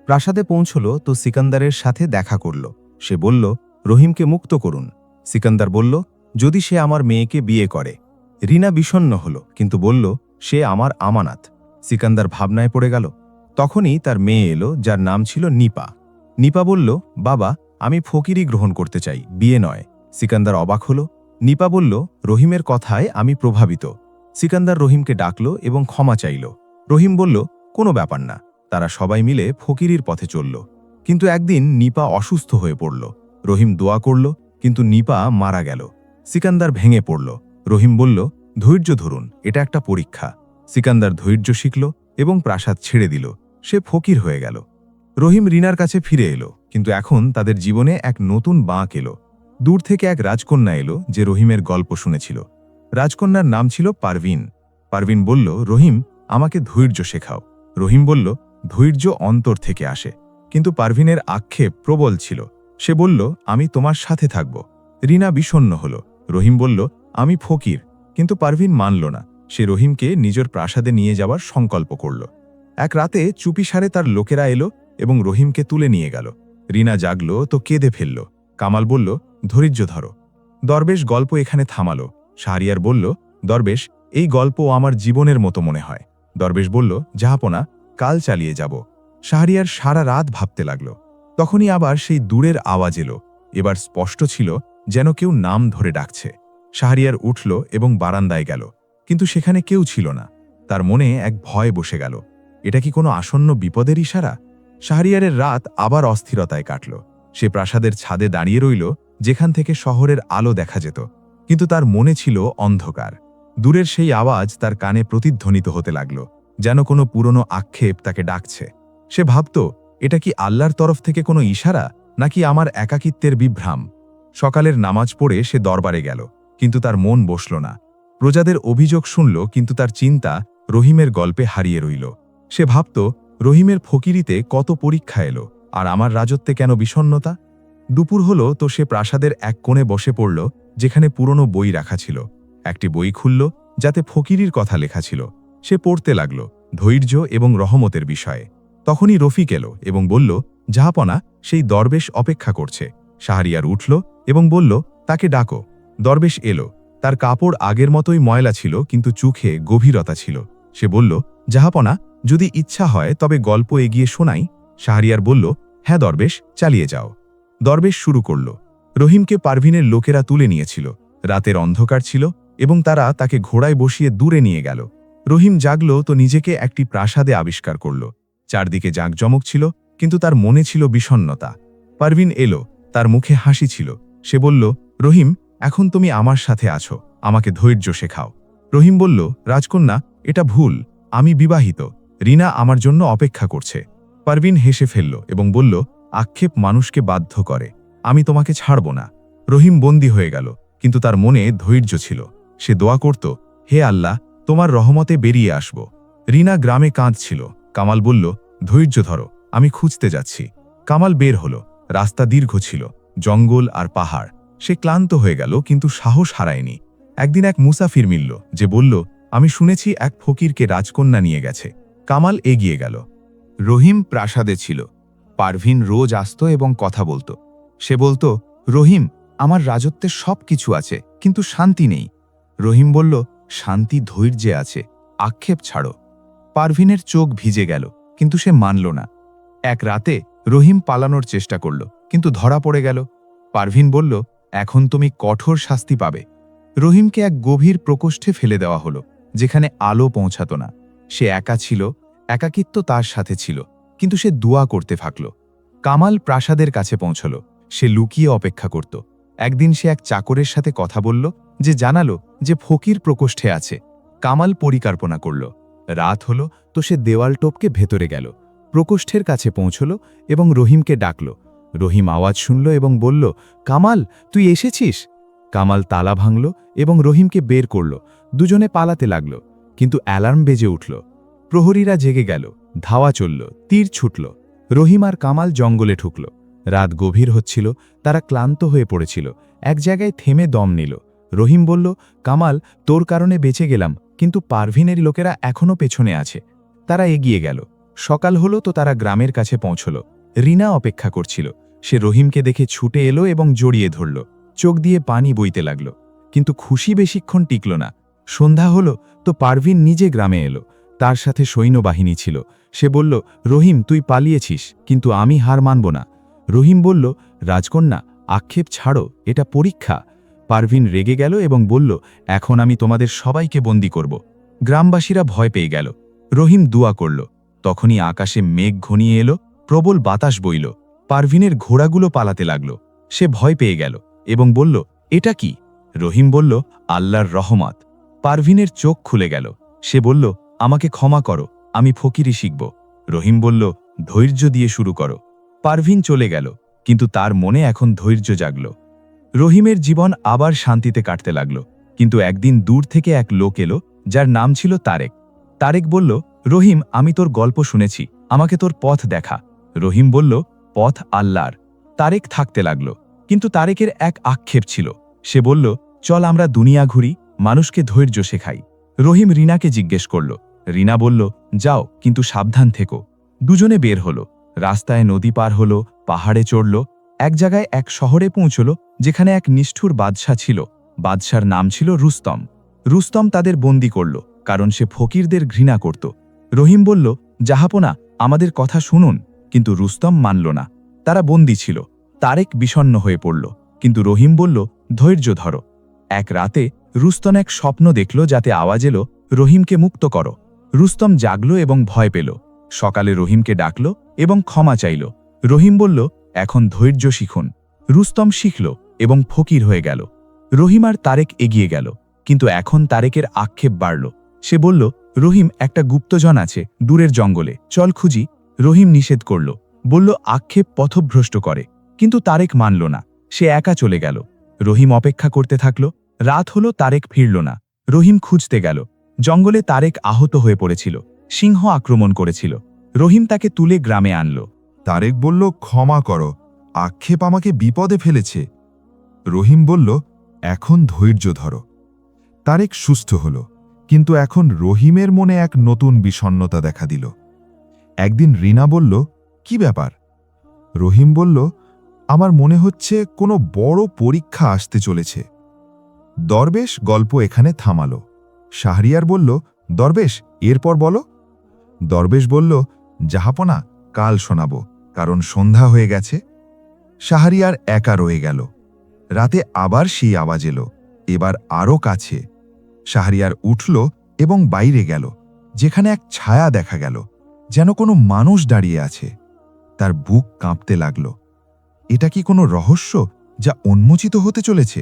প্রাসাদে পৌঁছল তো সিকান্দারের সাথে দেখা করল। সে বলল, রহিমকে মুক্ত করুন। সিকান্দার বলল, যদি সে আমার মেয়েকে বিয়ে করে। রিনা বিষণ্ণ হল, কিন্তু বলল, সে আমার আমানাত। সিকান্দার ভাবনায় পড়ে গেল। তখনই তার মেয়ে এলো, যার নাম ছিল নিপা। নিপা বলল, বাবা, আমি ফকিরি গ্রহণ করতে চাই, বিয়ে নয়। সিকান্দার অবাক হল। নিপা বলল, রহিমের কথায় আমি প্রভাবিত। সিকান্দার রহিমকে ডাকল এবং ক্ষমা চাইল। রহিম বলল, কোনো ব্যাপার না। তারা সবাই মিলে ফকিরির পথে চলল। কিন্তু একদিন নিপা অসুস্থ হয়ে পড়ল। রহিম দোয়া করল, কিন্তু নিপা মারা গেল। সিকান্দার ভেঙে পড়ল। রহিম বলল, ধৈর্য ধরুন, এটা একটা পরীক্ষা। সিকান্দার ধৈর্য শিখল এবং প্রাসাদ ছেড়ে দিল। সে ফকির হয়ে গেল। রহিম রিনার কাছে ফিরে এলো, কিন্তু এখন তাদের জীবনে এক নতুন বাঁক এলো। দূর থেকে এক রাজকন্যা এলো, যে রহিমের গল্প শুনেছিল। রাজকন্যার নাম ছিল পারভিন। পারভিন বলল, রহিম, আমাকে ধৈর্য শেখাও। রহিম বলল, ধৈর্য অন্তর থেকে আসে। কিন্তু পারভিনের আক্ষেপ প্রবল ছিল। সে বলল, আমি তোমার সাথে থাকব। রিনা বিষণ্ণ হল। রহিম বলল, আমি ফকির। কিন্তু পারভিন মানল না। সে রহিমকে নিজের প্রাসাদে নিয়ে যাওয়ার সংকল্প করল। এক রাতে চুপিসারে তার লোকেরা এলো এবং রহিমকে তুলে নিয়ে গেল। রিনা জাগল তো কেঁদে ফেলল। কামাল বলল, ধৈর্য ধরো। দরবেশ গল্প এখানে থামালো। শাহরিয়ার বলল, দরবেশ, এই গল্প আমার জীবনের মতো মনে হয়। দরবেশ বলল, জাহাপনা, কাল চালিয়ে যাব। শাহরিয়ার সারা রাত ভাবতে লাগল। তখনই আবার সেই দূরের আওয়াজ এলো। এবার স্পষ্ট ছিল, যেন কেউ নাম ধরে ডাকছে। শাহরিয়ার উঠল এবং বারান্দায় গেল, কিন্তু সেখানে কেউ ছিল না। তার মনে এক ভয় বসে গেল। এটা কি কোনো আসন্ন বিপদের ইশারা? শাহরিয়ারের রাত আবার অস্থিরতায় কাটল। সে প্রাসাদের ছাদে দাঁড়িয়ে রইল, যেখান থেকে শহরের আলো দেখা যেত। কিন্তু তার মনে ছিল অন্ধকার। দূরের সেই আওয়াজ তার কানে প্রতিধ্বনিত হতে লাগল, যেন কোনো পুরনো আক্ষেপ তাকে ডাকছে। সে ভাবত, এটা কি আল্লাহর তরফ থেকে কোনো ইশারা, নাকি আমার একাকিত্বের বিভ্রাম? সকালের নামাজ পড়ে সে দরবারে গেল, কিন্তু তার মন বসল না। প্রজাদের অভিযোগ শুনল, কিন্তু তার চিন্তা রহিমের গল্পে হারিয়ে রইল। সে ভাবত, রহিমের ফকিরিতে কত পরীক্ষা এলো, আর আমার রাজত্বে কেন বিষণ্ণতা? দুপুর হলো তো সে প্রাসাদের এক কোণে বসে পড়ল, যেখানে পুরনো বই রাখা ছিল। একটি বই খুলল, যাতে ফকিরির কথা লেখা ছিল। সে পড়তে লাগল, ধৈর্য এবং রহমতের বিষয়ে। তখনই রফিক এলো এবং বলল, জাহাপনা, সেই দরবেশ অপেক্ষা করছে। শাহরিয়ার উঠল এবং বলল, তাকে ডাকো। দরবেশ এলো। তার কাপড় আগের মতোই ময়লা ছিল, কিন্তু চোখে গভীরতা ছিল। সে বলল, জাহাপনা, যদি ইচ্ছা হয় তবে গল্প এগিয়ে শোনাই। শাহরিয়ার বলল, হ্যাঁ দরবেশ, চালিয়ে যাও। দরবেশ শুরু করল। রহিমকে পারভিনের লোকেরা তুলে নিয়েছিল। রাতের অন্ধকার ছিল এবং তারা তাকে ঘোড়ায় বসিয়ে দূরে নিয়ে গেল। রহিম জাগল তো নিজেকে একটি প্রাসাদে আবিষ্কার করল। চারদিকে জাঁকজমক ছিল, কিন্তু তার মনে ছিল বিষণ্ণতা। পারভিন এলো, তার মুখে হাসি ছিল। সে বলল, রহিম, এখন তুমি আমার সাথে আছো, আমাকে ধৈর্য শেখাও। রহিম বলল, রাজকন্যা, এটা ভুল। আমি বিবাহিত। রিনা আমার জন্য অপেক্ষা করছে। পারভিন হেসে ফেলল এবং বলল, আক্ষেপ মানুষকে বাধ্য করে। আমি তোমাকে ছাড়ব না। রহিম বন্দী হয়ে গেল, কিন্তু তার মনে ধৈর্য ছিল। সে দোয়া করত, হে আল্লাহ, তোমার রহমতে বেরিয়ে আসব। রিনা গ্রামে কাঁদছিল। কামাল বলল, ধৈর্য ধরো, আমি খুঁজতে যাচ্ছি। কামাল বের হলো। রাস্তা দীর্ঘ ছিল, জঙ্গল আর পাহাড়। সে ক্লান্ত হয়ে গেল, কিন্তু সাহস হারায়নি। একদিন এক মুসাফির মিলল, যে বলল, আমি শুনেছি এক ফকিরকে রাজকন্যা নিয়ে গেছে। কামাল এগিয়ে গেল। রহিম প্রাসাদে ছিল। পারভিন রোজ আসত এবং কথা বলতো। সে বলতো, রহিম, আমার রাজত্বে সব কিছু আছে, কিন্তু শান্তি নেই। রহিম বলল, শান্তি ধৈর্যে আছে, আক্ষেপ ছাড়ো। পারভিনের চোখ ভিজে গেল, কিন্তু সে মানল না। এক রাতে রহিম পালানোর চেষ্টা করল, কিন্তু ধরা পড়ে গেল। পারভিন বলল, এখন তুমি কঠোর শাস্তি পাবে। রহিমকে এক গভীর প্রকোষ্ঠে ফেলে দেওয়া হলো, যেখানে আলো পৌঁছাত না। সে একা ছিল, একাকিত্ব তার সাথে ছিল, কিন্তু সে দোয়া করতে থাকল। কামাল প্রাসাদের কাছে পৌঁছল। সে লুকিয়ে অপেক্ষা করত। একদিন সে এক চাকরের সাথে কথা বলল, যে জানালো যে ফকির প্রকোষ্ঠে আছে। কামাল পরিকল্পনা করল। রাত হল তো সে দেওয়াল টপকে ভেতরে গেল, প্রকোষ্ঠের কাছে পৌঁছল এবং রহিমকে ডাকল। রহিম আওয়াজ শুনল এবং বলল, কামাল, তুই এসেছিস? কামাল তালা ভাঙল এবং রহিমকে বের করল। দুজনে পালাতে লাগল, কিন্তু অ্যালার্ম বেজে উঠল। প্রহরীরা জেগে গেল, ধাওয়া চলল, তীর ছুটল। রহিম আর কামাল জঙ্গলে ঢুকল। রাত গভীর হচ্ছিল, তারা ক্লান্ত হয়ে পড়েছিল। এক জায়গায় থেমে দম নিল। রহিম বলল, কামাল, তোর কারণে বেঁচে গেলাম, কিন্তু পারভিনের লোকেরা এখনও পেছনে আছে। তারা এগিয়ে গেল। সকাল হলো তো তারা গ্রামের কাছে পৌঁছল। রিনা অপেক্ষা করছিল। সে রহিমকে দেখে ছুটে এলো এবং জড়িয়ে ধরল। চোখ দিয়ে পানি বইতে লাগল, কিন্তু খুশি বেশিক্ষণ টিকল না। সন্ধ্যা হলো তো পারভিন নিজে গ্রামে এলো। তার সাথে সৈন্যবাহিনী ছিল। সে বলল, রহিম, তুই পালিয়েছিস, কিন্তু আমি হার মানব না। রহিম বলল, রাজকন্যা, আক্ষেপ ছাড়ো, এটা পরীক্ষা। পারভিন রেগে গেল এবং বলল, এখন আমি তোমাদের সবাইকে বন্দী করব। গ্রামবাসীরা ভয় পেয়ে গেল। রহিম দোয়া করল। তখনই আকাশে মেঘ ঘনিয়ে এলো, প্রবল বাতাস বইল। পারভিনের ঘোড়াগুলো পালাতে লাগল। সে ভয় পেয়ে গেল এবং বলল, এটা কি? রহিম বলল, আল্লাহর রহমত। পারভিনের চোখ খুলে গেল। সে বলল, আমাকে ক্ষমা করো, আমি ফকিরি শিখব। রহিম বলল, ধৈর্য দিয়ে শুরু করো। পারভিন চলে গেল, কিন্তু তার মনে এখন ধৈর্য জাগল। রহিমের জীবন আবার শান্তিতে কাটতে লাগল। কিন্তু একদিন দূর থেকে এক লোক এলো, যার নাম ছিল তারেক। তারেক বলল, রহিম, আমি তোর গল্প শুনেছি, আমাকে তোর পথ দেখা। রহিম বলল, পথ আল্লাহর। তারেক থাকতে লাগল, কিন্তু তারেকের এক আক্ষেপ ছিল। সে বলল, চল আমরা দুনিয়া ঘুরি, মানুষকে ধৈর্য শেখাই। রহিম রিনাকে জিজ্ঞেস করল। রিনা বলল, যাও, কিন্তু সাবধান থেকো। দুজনে বের হলো। রাস্তায় নদী পার হলো, পাহাড়ে চড়ল। এক জায়গায় এক শহরে পৌঁছল, যেখানে এক নিষ্ঠুর বাদশা ছিল। বাদশার নাম ছিল রুস্তম। রুস্তম তাদের বন্দী করল, কারণ সে ফকিরদের ঘৃণা করত। রহিম বলল, জাহাপনা, আমাদের কথা শুনুন, কিন্তু রুস্তম মানল না। তারা বন্দী ছিল। তারেক বিষণ্ণ হয়ে পড়ল, কিন্তু রহিম বলল, ধৈর্য ধরো। এক রাতে রুস্তম এক স্বপ্ন দেখল, যাতে আওয়াজ এলো, রহিমকে মুক্ত করো। রুস্তম জাগল এবং ভয় পেল। সকালে রহিমকে ডাকল এবং ক্ষমা চাইল। রহিম বলল, এখন ধৈর্য শিখুন। রুস্তম শিখল এবং ফকির হয়ে গেল। রহিম আর তারেক এগিয়ে গেল, কিন্তু এখন তারেকের আক্ষেপ বাড়ল। সে বলল, রহিম, একটা গুপ্তজন আছে দূরের জঙ্গলে, চল খুঁজি। রহিম নিষেধ করল, বলল, আক্ষেপ পথভ্রষ্ট করে। কিন্তু তারেক মানল না। সে একা চলে গেল। রহিম অপেক্ষা করতে থাকল। রাত হলো, তারেক ফিরল না। রহিম খুঁজতে গেল, জঙ্গলে তারেক আহত হয়ে পড়েছিল। সিংহ আক্রমণ করেছিল। রহিম তাকে তুলে গ্রামে আনল। তারেক বলল, ক্ষমা করো, আক্ষেপ আমাকে বিপদে ফেলেছে। রহিম বলল, এখন ধৈর্য ধরো। তারেক সুস্থ হল, কিন্তু এখন রহিমের মনে এক নতুন বিষণ্ণতা দেখা দিল। একদিন রিনা বলল, কি ব্যাপার? রহিম বলল, আমার মনে হচ্ছে কোনো বড় পরীক্ষা আসতে চলেছে। দরবেশ গল্প এখানে থামালো। শাহরিয়ার বলল, দরবেশ, এরপর বলো। দরবেশ বলল, জাহাপনা, কাল শোনাব, কারণ সন্ধ্যা হয়ে গেছে। শাহরিয়ার একা রয়ে গেল। রাতে আবার সেই আওয়াজ এলো, এবার আরও কাছে। শাহরিয়ার উঠল এবং বাইরে গেল, যেখানে এক ছায়া দেখা গেল, যেন কোনো মানুষ দাঁড়িয়ে আছে। তার বুক কাঁপতে লাগল। এটা কি কোনো রহস্য যা উন্মোচিত হতে চলেছে?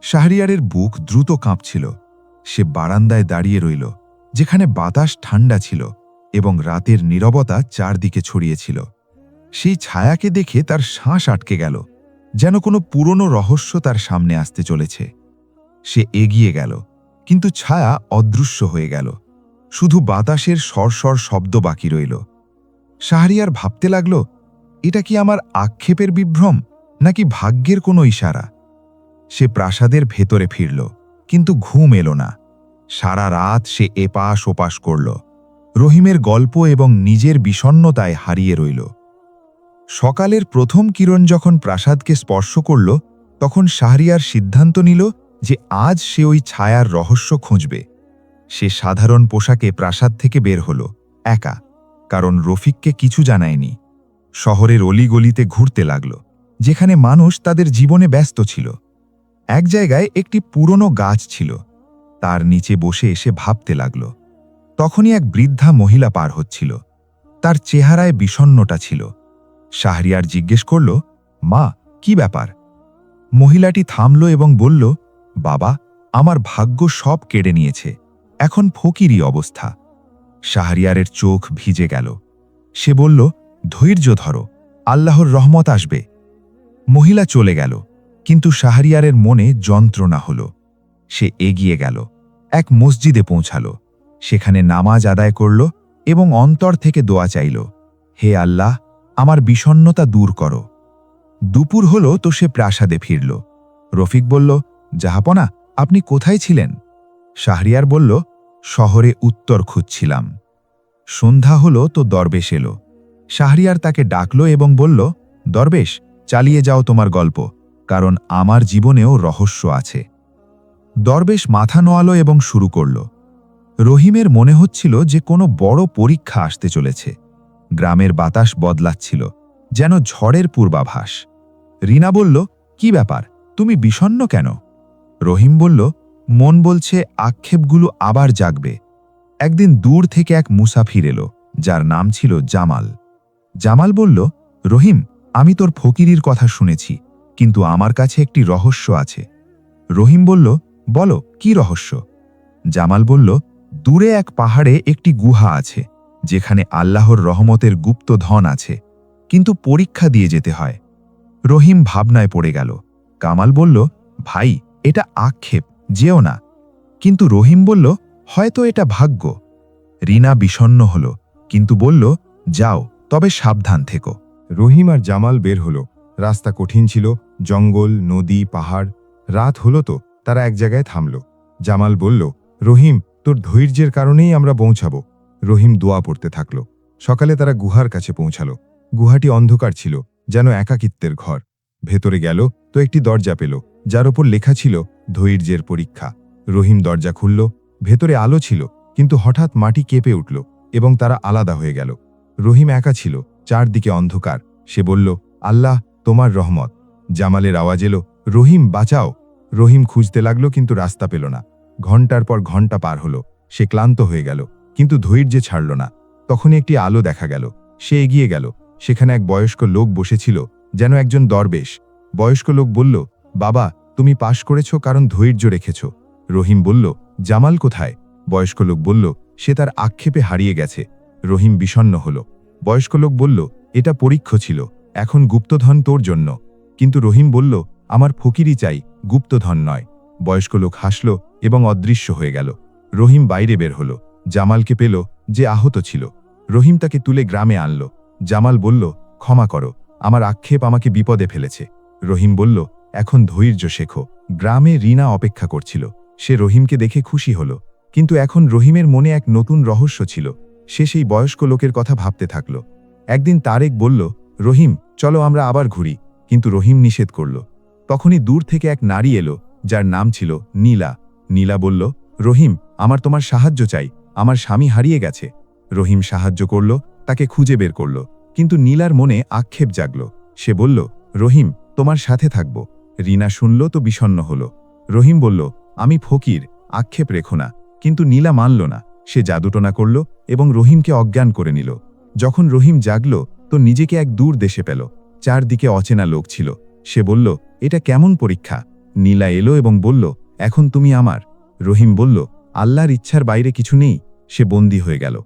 শাহরিয়ারের বুক দ্রুত কাঁপছিল। সে বারান্দায় দাঁড়িয়ে রইল, যেখানে বাতাস ঠান্ডা ছিল এবং রাতের নীরবতা চারদিকে ছড়িয়েছিল। সেই ছায়াকে দেখে তার শ্বাস আটকে গেল, যেন কোনো পুরনো রহস্য তার সামনে আসতে চলেছে। সে এগিয়ে গেল, কিন্তু ছায়া অদৃশ্য হয়ে গেল। শুধু বাতাসের সরসর শব্দ বাকি রইল। শাহরিয়ার ভাবতে লাগল, এটা কি আমার আক্ষেপের বিভ্রম, নাকি ভাগ্যের কোনো ইশারা? সে প্রাসাদের ভেতরে ফিরল, কিন্তু ঘুম এলো না। সারা রাত সে এপাশ ওপাশ করল, রহিমের গল্প এবং নিজের বিষণ্ণতায় হারিয়ে রইল। সকালের প্রথম কিরণ যখন প্রাসাদকে স্পর্শ করল, তখন শাহরিয়ার সিদ্ধান্ত নিল যে আজ সে ওই ছায়ার রহস্য খুঁজবে। সে সাধারণ পোশাকে প্রাসাদ থেকে বের হল, একা, কারণ রফিককে কিছু জানায়নি। শহরের অলিগলিতে ঘুরতে লাগল, যেখানে মানুষ তাদের জীবনে ব্যস্ত ছিল। এক জায়গায় একটি পুরনো গাছ ছিল। তার নিচে বসে এসে ভাবতে লাগল। তখনই এক বৃদ্ধা মহিলা পার হচ্ছিল। তার চেহারায় বিষণ্ণতা ছিল। শাহরিয়ার জিজ্ঞেস করল, মা, কি ব্যাপার? মহিলাটি থামল এবং বলল, বাবা, আমার ভাগ্য সব কেড়ে নিয়েছে, এখন ফকিরি অবস্থা। শাহরিয়ারের চোখ ভিজে গেল। সে বলল, ধৈর্য ধরো, আল্লাহর রহমত আসবে। মহিলা চলে গেল, কিন্তু শাহরিয়ারের মনে যন্ত্রণা হল। সে এগিয়ে গেল, এক মসজিদে পৌঁছাল। সেখানে নামাজ আদায় করল এবং অন্তর থেকে দোয়া চাইল, হে আল্লাহ, আমার বিষণ্ণতা দূর করো। দুপুর হল তো সে প্রাসাদে ফিরল। রফিক বলল, জাহাপনা, আপনি কোথায় ছিলেন? শাহরিয়ার বলল, শহরে উত্তর খুঁজছিলাম। সন্ধ্যা হল তো দরবেশ এলো। শাহরিয়ার তাকে ডাকল এবং বলল, দরবেশ, চালিয়ে যাও তোমার গল্প, কারণ আমার জীবনেও রহস্য আছে। দরবেশ মাথা নোয়ালো এবং শুরু করল। রহিমের মনে হচ্ছিল যে কোনো বড় পরীক্ষা আসতে চলেছে। গ্রামের বাতাস বদলাচ্ছিল, যেন ঝড়ের পূর্বাভাস। রিনা বলল, কি ব্যাপার, তুমি বিষণ্ণ কেন? রহিম বলল, মন বলছে আক্ষেপগুলো আবার জাগবে। একদিন দূর থেকে এক মুসাফির এলো, যার নাম ছিল জামাল। জামাল বলল, রহিম, আমি তোর ফকিরির কথা শুনেছি, কিন্তু আমার কাছে একটি রহস্য আছে। রহিম বলল, বলো, কি রহস্য? জামাল বলল, দূরে এক পাহাড়ে একটি গুহা আছে, যেখানে আল্লাহর রহমতের গুপ্ত ধন আছে, কিন্তু পরীক্ষা দিয়ে যেতে হয়। রহিম ভাবনায় পড়ে গেল। কামাল বলল, ভাই, এটা আক্ষেপ, যেও না। কিন্তু রহিম বলল, হয়তো এটা ভাগ্য। রিনা বিষণ্ণ হল, কিন্তু বলল, যাও, তবে সাবধান থেকো। রহিম আর জামাল বের হল। রাস্তা কঠিন ছিল, জঙ্গল, নদী, পাহাড়। রাত হলো তো তারা এক জায়গায় থামল। জামাল বলল, রহিম, তোর ধৈর্যের কারণেই আমরা পৌঁছাব। রহিম দোয়া পড়তে থাকল। সকালে তারা গুহার কাছে পৌঁছাল। গুহাটি অন্ধকার ছিল, যেন একাকিত্বের ঘর। ভেতরে গেল তো একটি দরজা পেল, যার ওপর লেখা ছিল, ধৈর্যের পরীক্ষা। রহিম দরজা খুলল। ভেতরে আলো ছিল, কিন্তু হঠাৎ মাটি কেঁপে উঠল এবং তারা আলাদা হয়ে গেল। রহিম একা ছিল, চারদিকে অন্ধকার। সে বলল, আল্লাহ, তোমার রহমত। জামালের আওয়াজ এলো, রহিম, বাঁচাও। রহিম খুঁজতে লাগল, কিন্তু রাস্তা পেল না। ঘণ্টার পর ঘণ্টা পার হলো। সে ক্লান্ত হয়ে গেল, কিন্তু ধৈর্যে ছাড়ল না। তখনই একটি আলো দেখা গেল। সে এগিয়ে গেল। সেখানে এক বয়স্ক লোক বসেছিল, যেন একজন দরবেশ। বয়স্ক লোক বলল, বাবা, তুমি পাশ করেছ কারণ ধৈর্য রেখেছ। রহিম বলল, জামাল কোথায়? বয়স্ক লোক বলল, সে তার আক্ষেপে হারিয়ে গেছে। রহিম বিষণ্ণ হল। বয়স্ক লোক বলল, এটা পরীক্ষা ছিল, এখন গুপ্তধন তোর জন্য। কিন্তু রহিম বলল, আমার ফকিরি চাই, গুপ্তধন নয়। বয়স্ক লোক হাসল এবং অদৃশ্য হয়ে গেল। রহিম বাইরে বের হল। জামালকে পেল, যে আহত ছিল। রহিম তাকে তুলে গ্রামে আনল। জামাল বলল, ক্ষমা করো, আমার আক্ষেপ আমাকে বিপদে ফেলেছে। রহিম বলল, এখন ধৈর্য শেখো। গ্রামে রিনা অপেক্ষা করছিল। সে রহিমকে দেখে খুশি হল, কিন্তু এখন রহিমের মনে এক নতুন রহস্য ছিল। সে সেই বয়স্ক লোকের কথা ভাবতে থাকল। একদিন তারেক বলল, রহিম, চলো আমরা আবার ঘুরি। কিন্তু রহিম নিষেধ করল। তখনই দূর থেকে এক নারী এলো, যার নাম ছিল নীলা। নীলা বলল, রহিম, আমার তোমার সাহায্য চাই, আমার স্বামী হারিয়ে গেছে। রহিম সাহায্য করল, তাকে খুঁজে বের করল। কিন্তু নীলার মনে আক্ষেপ জাগল। সে বলল, রহিম, তোমার সাথে থাকব। রিনা শুনল তো বিষণ্ণ হল। রহিম বলল, আমি ফকির, আক্ষেপ রেখো না। কিন্তু নীলা মানল না। সে জাদুটনা করল এবং রহিমকে অজ্ঞান করে নিল। যখন রহিম জাগল তো নিজেকে এক দূর দেশে পেল। চারদিকে অচেনা লোক ছিল। সে বলল, এটা কেমন পরীক্ষা? নীলা এলো এবং বলল, এখন তুমি আমার। রহিম বলল, আল্লাহর ইচ্ছার বাইরে কিছু নেই। সে বন্দী হয়ে গেল।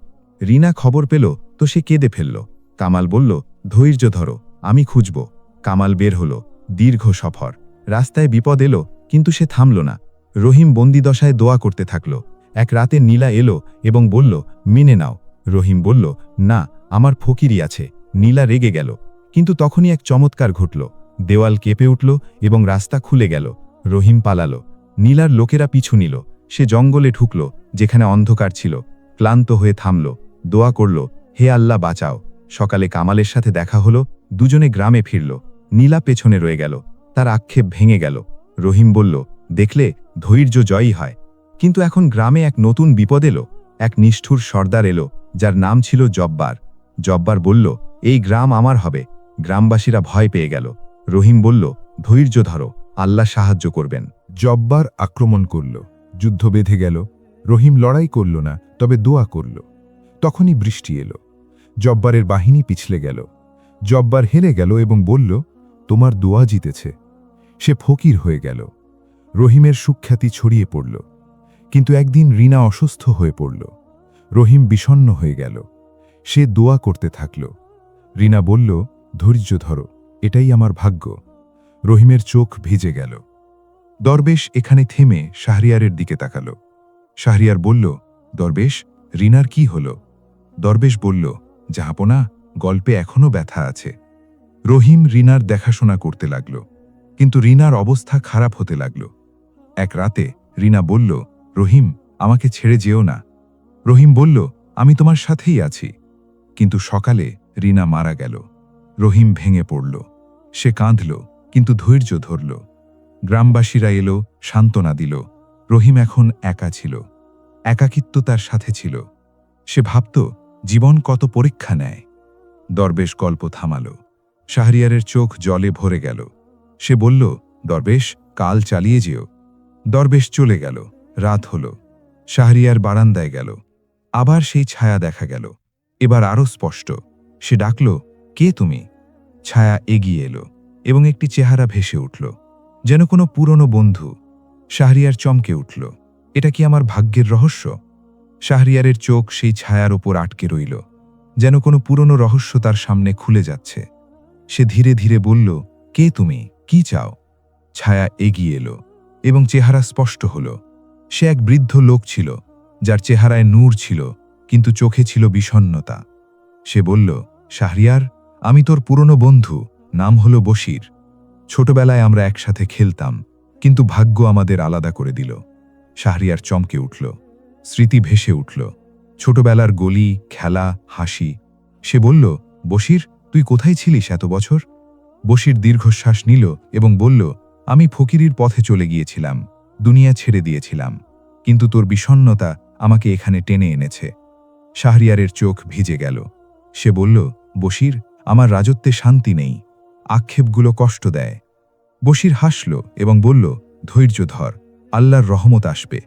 রিনা খবর পেল তো সে কেঁদে ফেলল। কামাল বলল, ধৈর্য ধরো, আমি খুঁজব। কামাল বের হল। দীর্ঘ সফর। রাস্তায় বিপদ এলো, কিন্তু সে থামল না। রহিম বন্দিদশায় দোয়া করতে থাকল। এক রাতে নীলা এলো এবং বলল, মেনে নাও। রহিম বলল, না, আমার ফকিরই আছে। নীলা রেগে গেল। কিন্তু তখনই এক চমৎকার ঘটল। দেওয়াল কেঁপে উঠল এবং রাস্তা খুলে গেল। রহিম পালালো। নীলার লোকেরা পিছু নিল। সে জঙ্গলে ঢুকল, যেখানে অন্ধকার ছিল। ক্লান্ত হয়ে থামল, দোয়া করল, হে আল্লাহ বাঁচাও। সকালে কামালের সাথে দেখা হলো। দুজনে গ্রামে ফিরল। নীলা পেছনে রয়ে গেল। তার আক্ষেপ ভেঙে গেল। রহিম বলল, দেখলে, ধৈর্য জয়ী হয়। কিন্তু এখন গ্রামে এক নতুন বিপদ এলো। এক নিষ্ঠুর সর্দার এলো, যার নাম ছিল জব্বার। জব্বার বলল, এই গ্রাম আমার হবে। গ্রামবাসীরা ভয় পেয়ে গেল। রহিম বলল, ধৈর্য ধরো, আল্লাহ সাহায্য করবেন। জব্বার আক্রমণ করল। যুদ্ধ বেঁধে গেল। রহিম লড়াই করল না, তবে দোয়া করল। তখনই বৃষ্টি এলো। জব্বারের বাহিনী পিছলে গেল। জব্বার হেরে গেল এবং বলল, তোমার দোয়া জিতেছে। সে ফকির হয়ে গেল। রহিমের সুখ্যাতি ছড়িয়ে পড়ল। কিন্তু একদিন রিনা অসুস্থ হয়ে পড়ল। রহিম বিষণ্ণ হয়ে গেল। সে দোয়া করতে থাকল। রিনা বলল, ধৈর্য ধরো, এটাই আমার ভাগ্য। রহিমের চোখ ভিজে গেল। দরবেশ এখানে থেমে শাহরিয়ারের দিকে তাকাল। শাহরিয়ার বলল, দরবেশ, রিনার কি হল? দরবেশ বলল, জাহাপনা, গল্পে এখনো ব্যথা আছে। রহিম রিনার দেখাশোনা করতে লাগল, কিন্তু রিনার অবস্থা খারাপ হতে লাগল। এক রাতে রিনা বলল, রহিম, আমাকে ছেড়ে যেও না। রহিম বলল, আমি তোমার সাথেই আছি। কিন্তু সকালে রিনা মারা গেল। রহিম ভেঙে পড়ল। সে কাঁদল, কিন্তু ধৈর্য ধরল। গ্রামবাসীরা এলো, সান্ত্বনা দিল। রহিম এখন একা ছিল। একাকিত্ব তার সাথে ছিল। সে ভাবত, জীবন কত পরীক্ষা নেয়। দরবেশ গল্প থামাল। শাহরিয়ারের চোখ জলে ভরে গেল। সে বলল, দরবেশ, কাল চালিয়ে যেও। দরবেশ চলে গেল। রাত হল। শাহরিয়ার বারান্দায় গেল। আবার সেই ছায়া দেখা গেল। এবার আরও স্পষ্ট। সে ডাকল, কে তুমি? ছায়া এগিয়ে এলো এবং একটি চেহারা ভেসে উঠল, যেন কোনো পুরনো বন্ধু। শাহরিয়ার চমকে উঠল। এটা কি আমার ভাগ্যের রহস্য? শাহরিয়ারের চোখ সেই ছায়ার ওপর আটকে রইল, যেন কোনো পুরনো রহস্য তার সামনে খুলে যাচ্ছে। সে ধীরে ধীরে বলল, কে তুমি, কি চাও? ছায়া এগিয়ে এলো এবং চেহারা স্পষ্ট হল। সে এক বৃদ্ধ লোক ছিল, যার চেহারায় নূর ছিল, কিন্তু চোখে ছিল বিষণ্ণতা। সে বলল, শাহরিয়ার, আমি তোর পুরনো বন্ধু, নাম হলো বশির। ছোটবেলায় আমরা একসাথে খেলতাম, কিন্তু ভাগ্য আমাদের আলাদা করে দিল। শাহরিয়ার চমকে উঠল। স্মৃতি ভেসে উঠল, ছোটবেলার গলি, খেলা, হাসি। সে বলল, বশির, তুই কোথায় ছিলিস এত বছর? বশির দীর্ঘশ্বাস নিল এবং বলল, আমি ফকিরির পথে চলে গিয়েছিলাম, দুনিয়া ছেড়ে দিয়েছিলাম, কিন্তু তোর বিষণ্ণতা আমাকে এখানে টেনে এনেছে। শাহরিয়ারের চোখ ভিজে গেল। সে বলল, বশির, আমার রাজত্বে শান্তি নেই, আক্ষেপগুলো কষ্ট দেয়। বশির হাসল এবং বলল, ধৈর্য ধর, আল্লাহর রহমত আসবে,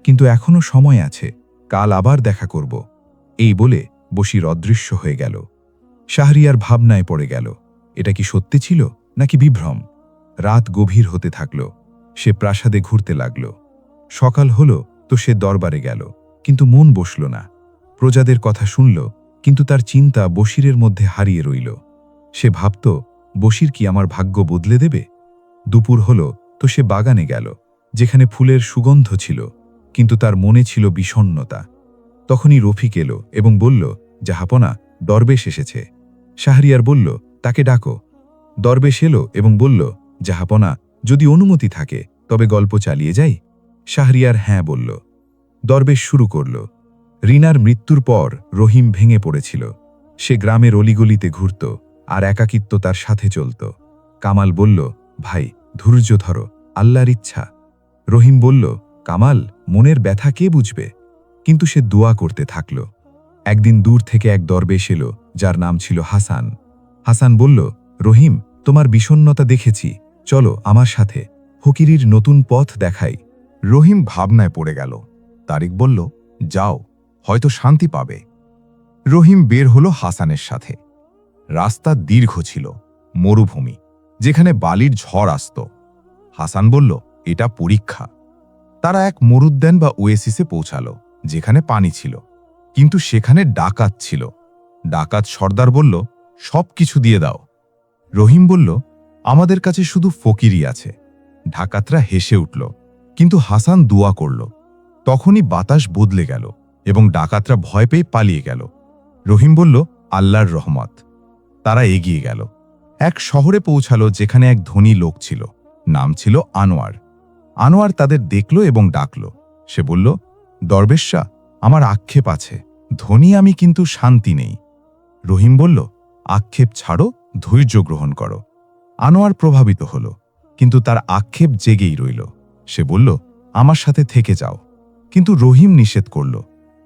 কিন্তু এখনো সময় আছে, কাল আবার দেখা করব। এই বলে বশির অদৃশ্য হয়ে গেল। শাহরিয়ার ভাবনায় পড়ে গেল, এটা কি সত্যি ছিল নাকি বিভ্রম? রাত গভীর হতে থাকল। সে প্রাসাদে ঘুরতে লাগল। সকাল হল তো সে দরবারে গেল, কিন্তু মন বসল না। প্রজাদের কথা শুনল, কিন্তু তার চিন্তা বশিরের মধ্যে হারিয়ে রইল। সে ভাবত, বশির কি আমার ভাগ্য বদলে দেবে? দুপুর হল তো সে বাগানে গেল, যেখানে ফুলের সুগন্ধ ছিল, কিন্তু তার মনে ছিল বিষণ্ণতা। তখনই রফিক এলো এবং বলল, জাহাপনা, দরবেশ এসেছে। শাহরিয়ার বলল, তাকে ডাকো। দরবেশ এলো এবং বলল, জাহাপনা, যদি অনুমতি থাকে তবে গল্প চালিয়ে যাই। শাহরিয়ার হ্যাঁ বলল। দরবেশ শুরু করল। রিনার মৃত্যুর পর রহিম ভেঙে পড়েছিল। সে গ্রামের অলিগলিতে ঘুরত, আর একাকিত্ব তার সাথে চলত। কামাল বলল, ভাই, ধৈর্য ধরো, আল্লাহর ইচ্ছা। রহিম বলল, কামাল, মনের ব্যথা কে বুঝবে? কিন্তু সে দোয়া করতে থাকল। একদিন দূর থেকে এক দরবেশ এলো, যার নাম ছিল হাসান। হাসান বলল, রহিম, তোমার বিষণ্ণতা দেখেছি, চলো আমার সাথে, ফকিরির নতুন পথ দেখাই। রহিম ভাবনায় পড়ে গেল। তারিক বলল, যাও, হয়তো শান্তি পাবে। রহিম বের হলো হাসানের সাথে। রাস্তা দীর্ঘ ছিল, মরুভূমি, যেখানে বালির ঝড় আসত। হাসান বলল, এটা পরীক্ষা। তারা এক মরুদ্যান বা ওয়েসিসে পৌঁছালো, যেখানে পানি ছিল, কিন্তু সেখানে ডাকাত ছিল। ডাকাত সর্দার বলল, সব কিছু দিয়ে দাও। রহিম বলল, আমাদের কাছে শুধু ফকিরই আছে। ডাকাতরা হেসে উঠল, কিন্তু হাসান দোয়া করল। তখনই বাতাস বদলে গেল এবং ডাকাতরা ভয় পেয়ে পালিয়ে গেল। রহিম বলল, আল্লাহর রহমত। তারা এগিয়ে গেল। এক শহরে পৌঁছালো, যেখানে এক ধনী লোক ছিল, নাম ছিল আনোয়ার। আনোয়ার তাদের দেখল এবং ডাকল। সে বলল, দরবেশ শাহ, আমার আক্ষেপ আছে, ধনী আমি কিন্তু শান্তি নেই। রহিম বলল, আক্ষেপ ছাড়ো, ধৈর্য গ্রহণ করো। আনোয়ার প্রভাবিত হল, কিন্তু তার আক্ষেপ জেগেই রইল। সে বলল, আমার সাথে থেকে যাও। কিন্তু রহিম নিষেধ করল।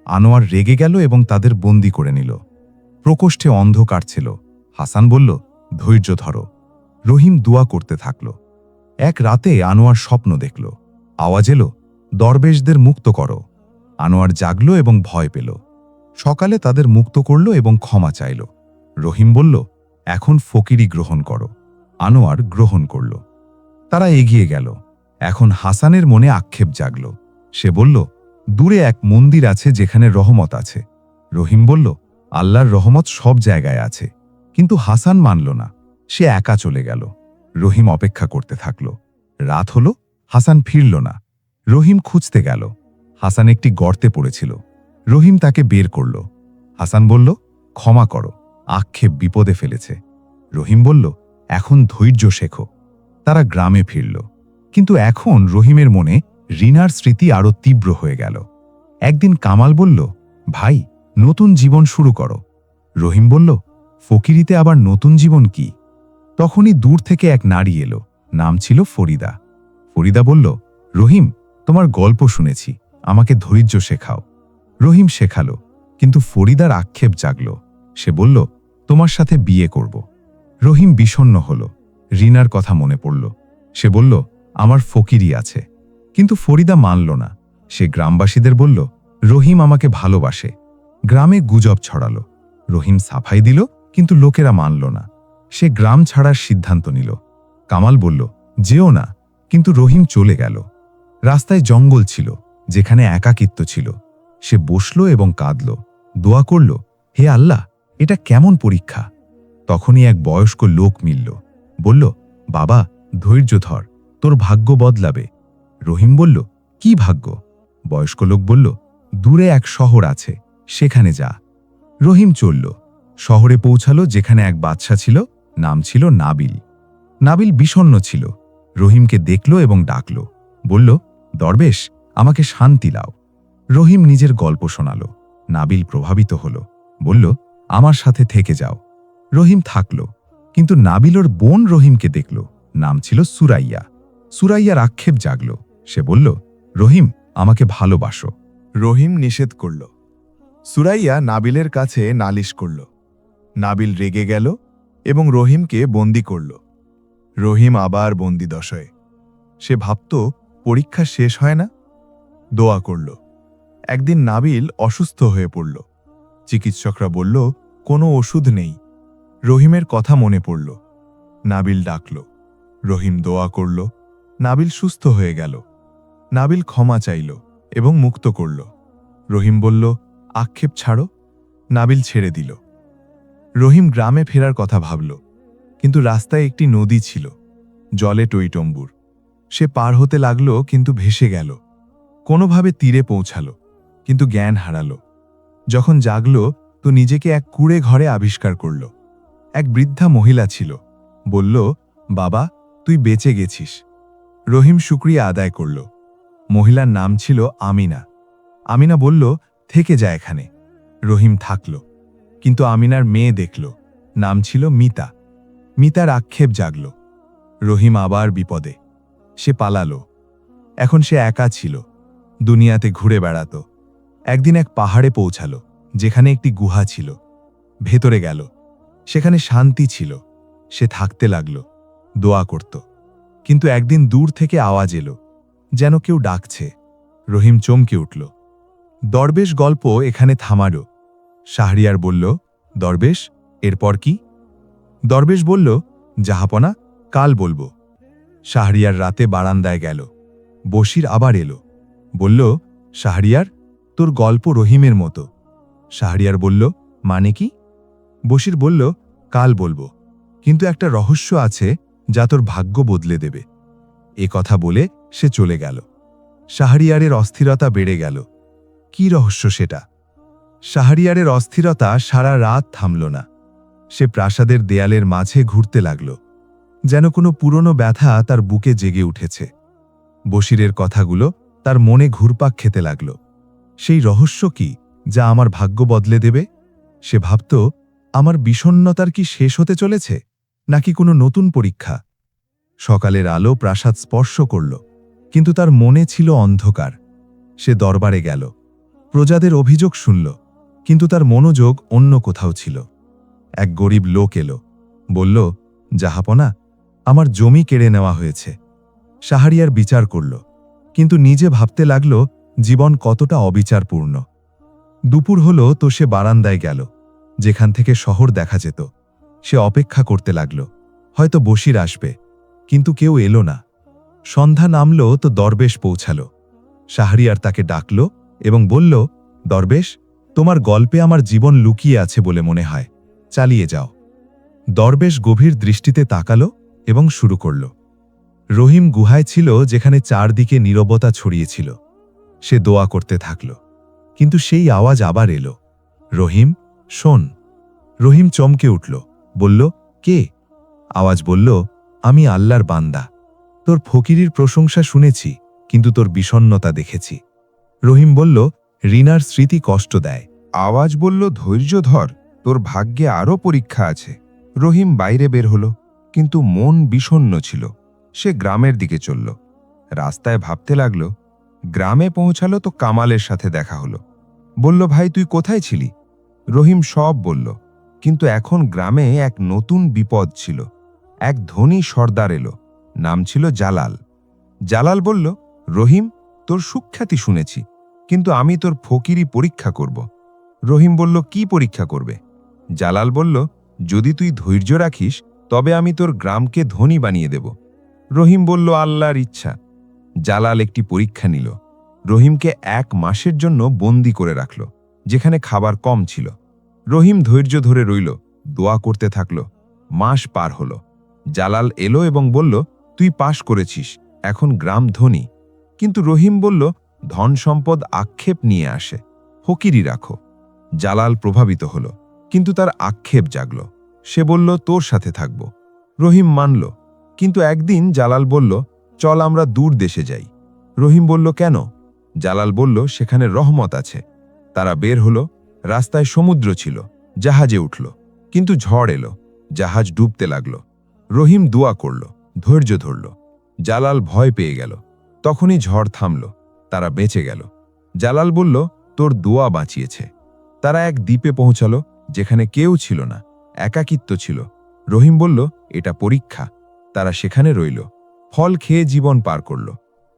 আনোয়ার রেগে গেল এবং তাদের বন্দী করে নিল। প্রকোষ্ঠে অন্ধকার ছিল। হাসান বলল, ধৈর্য ধরো। রহিম দোয়া করতে থাকল। এক রাতে আনোয়ার স্বপ্ন দেখল। আওয়াজ এলো, দরবেশদের মুক্ত করো। আনোয়ার জাগল এবং ভয় পেল। সকালে তাদের মুক্ত করল এবং ক্ষমা চাইল। রহিম বলল, এখন ফকিরি গ্রহণ করো। আনোয়ার গ্রহণ করল। তারা এগিয়ে গেল। এখন হাসানের মনে আক্ষেপ জাগল। সে বলল, দূরে এক মন্দির আছে যেখানে রহমত আছে। রহিম বলল, আল্লাহর রহমত সব জায়গায় আছে। কিন্তু হাসান মানল না। সে একা চলে গেল। রহিম অপেক্ষা করতে থাকল। রাত হল, হাসান ফিরল না। রহিম খুঁজতে গেল। হাসান একটি গর্তে পড়েছিল। রহিম তাকে বের করল। হাসান বলল, ক্ষমা করো, আক্ষেপ বিপদে ফেলেছে। রহিম বলল, এখন ধৈর্য শেখো। তারা গ্রামে ফিরল। কিন্তু এখন রহিমের মনে রিনার স্মৃতি আরও তীব্র হয়ে গেল। একদিন কামাল বলল, ভাই, নতুন জীবন শুরু করো। রহিম বলল, ফকিরিতে আবার নতুন জীবন কি? তখনই দূর থেকে এক নারী এলো, নাম ছিল ফরিদা। ফরিদা বলল, রহিম, তোমার গল্প শুনেছি, আমাকে ধৈর্য শেখাও। রহিম শেখালো, কিন্তু ফরিদার আক্ষেপ জাগল। সে বলল, তোমার সাথে বিয়ে করব। রহিম বিষণ্ণ হল। রিনার কথা মনে পড়ল। সে বলল, আমার ফকিরি আছে। কিন্তু ফরিদা মানল না। সে গ্রামবাসীদের বলল, রহিম আমাকে ভালোবাসে। গ্রামে গুজব ছড়ালো। রহিম সাফাই দিল, কিন্তু লোকেরা মানল না। সে গ্রাম ছাড়ার সিদ্ধান্ত নিল। কামাল বলল, যেও না, কিন্তু রহিম চলে গেল। রাস্তায় জঙ্গল ছিল, যেখানে একাকিত্ব ছিল। সে বসল এবং কাঁদল। দোয়া করল, হে আল্লাহ, এটা কেমন পরীক্ষা? তখনই এক বয়স্ক লোক মিলল। বলল, বাবা, ধৈর্য ধর, তোর ভাগ্য বদলাবে। রহিম বলল, কি ভাগ্য? বয়স্ক লোক বলল, দূরে এক শহর আছে, সেখানে যা। রহিম চলল। শহরে পৌঁছালো, যেখানে এক বাদশা ছিল, নাম ছিল নাবিল। নাবিল বিষণ্ণ ছিল। রহিমকে দেখল এবং ডাকল। বলল, দরবেশ, আমাকে শান্তি দাও। রহিম নিজের গল্প শোনাল। নাবিল প্রভাবিত হল। বলল, আমার সাথে থেকে যাও। রহিম থাকল। কিন্তু নাবিল ওর বোন রহিমকে দেখল, নাম ছিল সুরাইয়া। সুরাইয়ার আক্ষেপ জাগল। সে বলল, রহিম, আমাকে ভালোবাসো। রহিম নিষেধ করল। সুরাইয়া নাবিলের কাছে নালিশ করল। নাবিল রেগে গেল এবং রহিমকে বন্দী করল। রহিম আবার বন্দী দশায়। সে ভাবত, পরীক্ষা শেষ হয় না। দোয়া করল। একদিন নাবিল অসুস্থ হয়ে পড়ল। চিকিৎসকরা বলল, কোনো ওষুধ নেই। রহিমের কথা মনে পড়ল। নাবিল ডাকল। রহিম দোয়া করল। নাবিল সুস্থ হয়ে গেল। নাবিল ক্ষমা চাইল এবং মুক্ত করল। রহিম বলল, আক্ষেপ ছাড়ো। নাবিল ছেড়ে দিল। রহিম গ্রামে ফেরার কথা ভাবল। কিন্তু রাস্তায় একটি নদী ছিল, জলে টইটম্বুর। সে পার হতে লাগল, কিন্তু ভেসে গেল। কোনোভাবে তীরে পৌঁছালো, কিন্তু জ্ঞান হারালো। যখন জাগল তো নিজেকে এক কুঁড়ে ঘরে আবিষ্কার করল। এক বৃদ্ধা মহিলা ছিল, বলল, বাবা, তুই বেঁচে গেছিস। রহিম শুকরিয়া আদায় করল। মহিলার নাম ছিল আমিনা। আমিনা বলল, থেকে যা এখানে। রহিম থাকল, কিন্তু আমিনার মেয়ে দেখল, নাম ছিল মিতা। মিতার আক্ষেপ জাগল। রহিম আবার বিপদে। সে পালালো। এখন সে একা ছিল, দুনিয়াতে ঘুরে বেড়াত। একদিন এক পাহাড়ে পৌঁছালো, যেখানে একটি গুহা ছিল। ভেতরে গেল, সেখানে শান্তি ছিল। সে থাকতে লাগল, দোয়া করত। কিন্তু একদিন দূর থেকে আওয়াজ এলো, যেন কেউ ডাকছে। রহিম চমকে উঠল। দরবেশ গল্প এখানে থামালো। শাহরিয়ার বলল, দরবেশ, এরপর কি? দরবেশ বলল, জাহাপনা, কাল বলবো। শাহরিয়ার রাতে বারান্দায় গেল। বশির আবার এলো, বলল, শাহরিয়ার, তোর গল্প রহিমের মতো। শাহরিয়ার বলল, মানে কি? বশির বলল, কাল বলবো, কিন্তু একটা রহস্য আছে যা তোর ভাগ্য বদলে দেবে। এ কথা বলে সে চলে গেল। শাহরিয়ারের অস্থিরতা বেড়ে গেল। কি রহস্য সেটা? শাহরিয়ারের অস্থিরতা সারা রাত থামল না। সে প্রাসাদের দেয়ালের মাঝে ঘুরতে লাগল, যেন কোনো পুরনো ব্যথা তার বুকে জেগে উঠেছে। বশিরের কথাগুলো তার মনে ঘুরপাক খেতে লাগল। সেই রহস্য কি যা আমার ভাগ্য বদলে দেবে? সে ভাবত, আমার বিষণ্ণতার কি শেষ হতে চলেছে, নাকি কোনো নতুন পরীক্ষা? সকালের আলো প্রাসাদ স্পর্শ করল, কিন্তু তার মনে ছিল অন্ধকার। সে দরবারে গেল, প্রজাদের অভিযোগ শুনল, কিন্তু তার মনোযোগ অন্য কোথাও ছিল। এক গরিব লোক এলো, বলল, জাহাপনা, আমার জমি কেড়ে নেওয়া হয়েছে। শাহরিয়ার বিচার করল, কিন্তু নিজে ভাবতে লাগল জীবন কতটা অবিচারপূর্ণ। দুপুর হল তো সে বারান্দায় গেল, যেখান থেকে শহর দেখা যেত। সে অপেক্ষা করতে লাগল, হয়তো বশির আসবে, কিন্তু কেউ এলো না। সন্ধ্যা নামল তো দরবেশ পৌঁছাল। শাহরিয়ার তাকে ডাকল এবং বলল, দরবেশ, তোমার গল্পে আমার জীবন লুকিয়ে আছে বলে মনে হয়, চালিয়ে যাও। দরবেশ গভীর দৃষ্টিতে তাকাল এবং শুরু করল। রহিম গুহায় ছিল, যেখানে চারদিকে নীরবতা ছড়িয়েছিল। সে দোয়া করতে থাকল, কিন্তু সেই আওয়াজ আবার এলো, রহিম, শোন। রহিম চমকে উঠল, বলল, কে? আওয়াজ বলল, আমি আল্লাহর বান্দা। তোর ফকিরির প্রশংসা শুনেছি, কিন্তু তোর বিষণ্ণতা দেখেছি। রহিম বলল, রিনার স্মৃতি কষ্ট দেয়। আওয়াজ বলল, ধৈর্য ধর, তোর ভাগ্যে আরও পরীক্ষা আছে। রহিম বাইরে বের হল, কিন্তু মন বিষণ্ণ ছিল। সে গ্রামের দিকে চলল। রাস্তায় ভাবতে লাগল। গ্রামে পৌঁছালো তো কামালের সাথে দেখা হলো। বলল, ভাই, তুই কোথায় ছিলি? রহিম সব বলল, কিন্তু এখন গ্রামে এক নতুন বিপদ ছিল। এক ধনী সর্দার এলো, নাম ছিল জালাল। জালাল বলল, রহিম, তোর সুখ্যাতি শুনেছি, কিন্তু আমি তোর ফকিরি পরীক্ষা করব। রহিম বলল, কি পরীক্ষা করবে? জালাল বলল, যদি তুই ধৈর্য রাখিস তবে আমি তোর গ্রামকে ধনী বানিয়ে দেব। রহিম বলল, আল্লাহর ইচ্ছা। জালাল একটি পরীক্ষা নিল। রহিমকে 1 মাসের জন্য বন্দী করে রাখল, যেখানে খাবার কম ছিল। রহিম ধৈর্য ধরে রইল, দোয়া করতে থাকল। মাস পার হল। জালাল এলো এবং বলল, তুই পাশ করেছিস, এখন গ্রাম ধনী। কিন্তু রহিম বলল, ধন সম্পদ আক্ষেপ নিয়ে আসে, ফকিরি রাখো। জালাল প্রভাবিত হল, কিন্তু তার আক্ষেপ জাগল। সে বলল, তোর সাথে থাকব। রহিম মানল, কিন্তু একদিন জালাল বলল, চল আমরা দূর দেশে যাই। রহিম বলল, কেন? জালাল বলল, সেখানে রহমত আছে। তারা বের হলো। রাস্তায় সমুদ্র ছিল, জাহাজে উঠল, কিন্তু ঝড় এলো, জাহাজ ডুবতে লাগল। রহিম দোয়া করল, ধৈর্য ধরল। জালাল ভয় পেয়ে গেল। তখনই ঝড় থামল, তারা বেঁচে গেল। জালাল বলল, তোর দোয়া বাঁচিয়েছে। তারা এক দ্বীপে পৌঁছাল, যেখানে কেউ ছিল না, একাকিত্ব ছিল। রহিম বলল, এটা পরীক্ষা। তারা সেখানে রইল, ফল খেয়ে জীবন পার করল।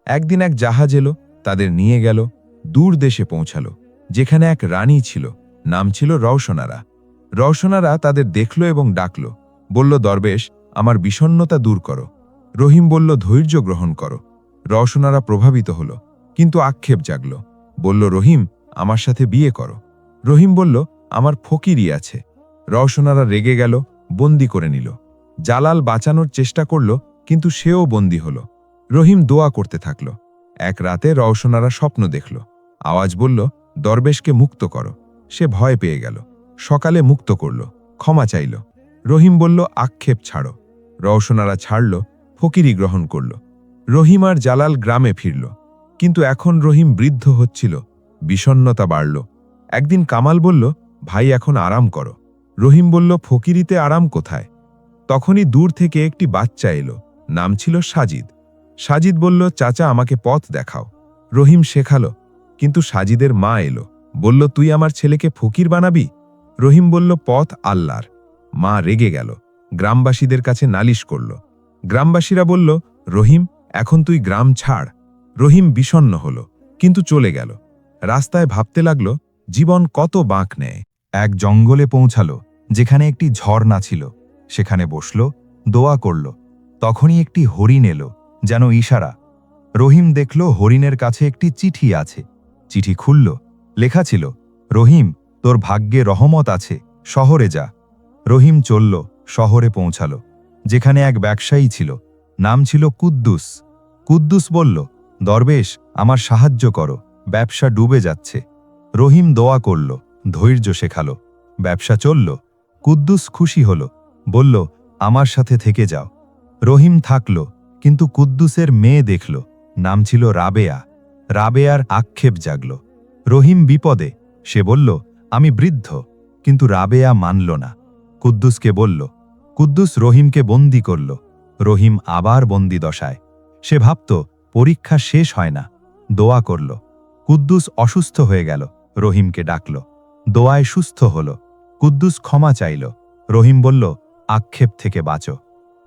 একদিন এক জাহাজ এলো, তাদের নিয়ে গেল, দূর দেশে পৌঁছাল, যেখানে এক রানী ছিল, নাম ছিল রওশনারা। রওশনারা তাদের দেখল এবং ডাকল, বলল, দরবেশ, আমার বিষণ্ণতা দূর করো। রহিম বলল, ধৈর্য গ্রহণ করো। রওশনারা প্রভাবিত হল, কিন্তু আক্ষেপ জাগল। বলল, রহিম, আমার সাথে বিয়ে করো। রহিম বলল, আমার ফকিরি আছে। রওশনারা রেগে গেল, বন্দি করে নিল। জালাল বাঁচানোর চেষ্টা করল, কিন্তু সেও বন্দী হল। রহিম দোয়া করতে থাকল। এক রাতে রওশনারা স্বপ্ন দেখল। আওয়াজ বলল, দরবেশকে মুক্ত করো। সে ভয় পেয়ে গেল। সকালে মুক্ত করল, ক্ষমা চাইল। রহিম বলল, আক্ষেপ ছাড়ো। রওশনারা ছাড়ল, ফকিরি গ্রহণ করল। রহিম আর জালাল গ্রামে ফিরল। কিন্তু এখন রহিম বৃদ্ধ হচ্ছিল, বিষণ্ণতা বাড়ল। একদিন কামাল বলল, ভাই এখন আরাম করো। রহিম বলল, ফকিরিতে আরাম কোথায়? তখনই দূর থেকে একটি বাচ্চা এলো, নাম ছিল সাজিদ। সাজিদ বলল, চাচা আমাকে পথ দেখাও। রহিম শেখালো, কিন্তু সাজিদের মা এলো, বলল, তুই আমার ছেলেকে ফকির বানাবি? রহিম বলল, পথ আল্লাহর। মা রেগে গেল, গ্রামবাসীদের কাছে নালিশ করল। গ্রামবাসীরা বলল, রহিম এখন তুই গ্রাম ছাড়। রহিম বিষণ্ণ হল, কিন্তু চলে গেল। রাস্তায় ভাবতে লাগল, জীবন কত বাঁক নেয়। এক জঙ্গলে পৌঁছালো, যেখানে একটি ঝর্ণা ছিল। সেখানে বসল, দোয়া করল। তখনই একটি হরিণ এলো, যেন ইশারা। রহিম দেখল হরিণের কাছে একটি চিঠি আছে। চিঠি খুলল, লেখা ছিল, রহিম তোর ভাগ্যে রহমত আছে, শহরে যা। রহিম চলল, শহরে পৌঁছালো, যেখানে এক ব্যবসায়ী ছিল, নাম ছিল কুদ্দুস। কুদ্দুস বলল, দরবেশ আমার সাহায্য করো, ব্যবসা ডুবে যাচ্ছে। রহিম দোয়া করল, ধৈর্য শেখালো। ব্যবসা চলল। কুদ্দুস খুশি হল, বলল, আমার সাথে থেকে যাও। রহিম থাকল, কিন্তু কুদ্দুসের মেয়ে দেখল, নাম ছিল রাবেয়া। রাবেয়ার আক্ষেপ জাগল। রহিম বিপদে। সে বলল, আমি বৃদ্ধ। কিন্তু রাবেয়া মানল না। কুদ্দুসকে বলল। কুদ্দুস রহিমকে বন্দি করল। রহিম আবার বন্দি দশায়। সে ভাবত, পরীক্ষা শেষ হয় না। দোয়া করল। কুদ্দুস অসুস্থ হয়ে গেল। রহিমকে ডাকল। দোয়ায় সুস্থ হল। কুদ্দুস ক্ষমা চাইল। রহিম বলল, আক্ষেপ থেকে বাঁচো।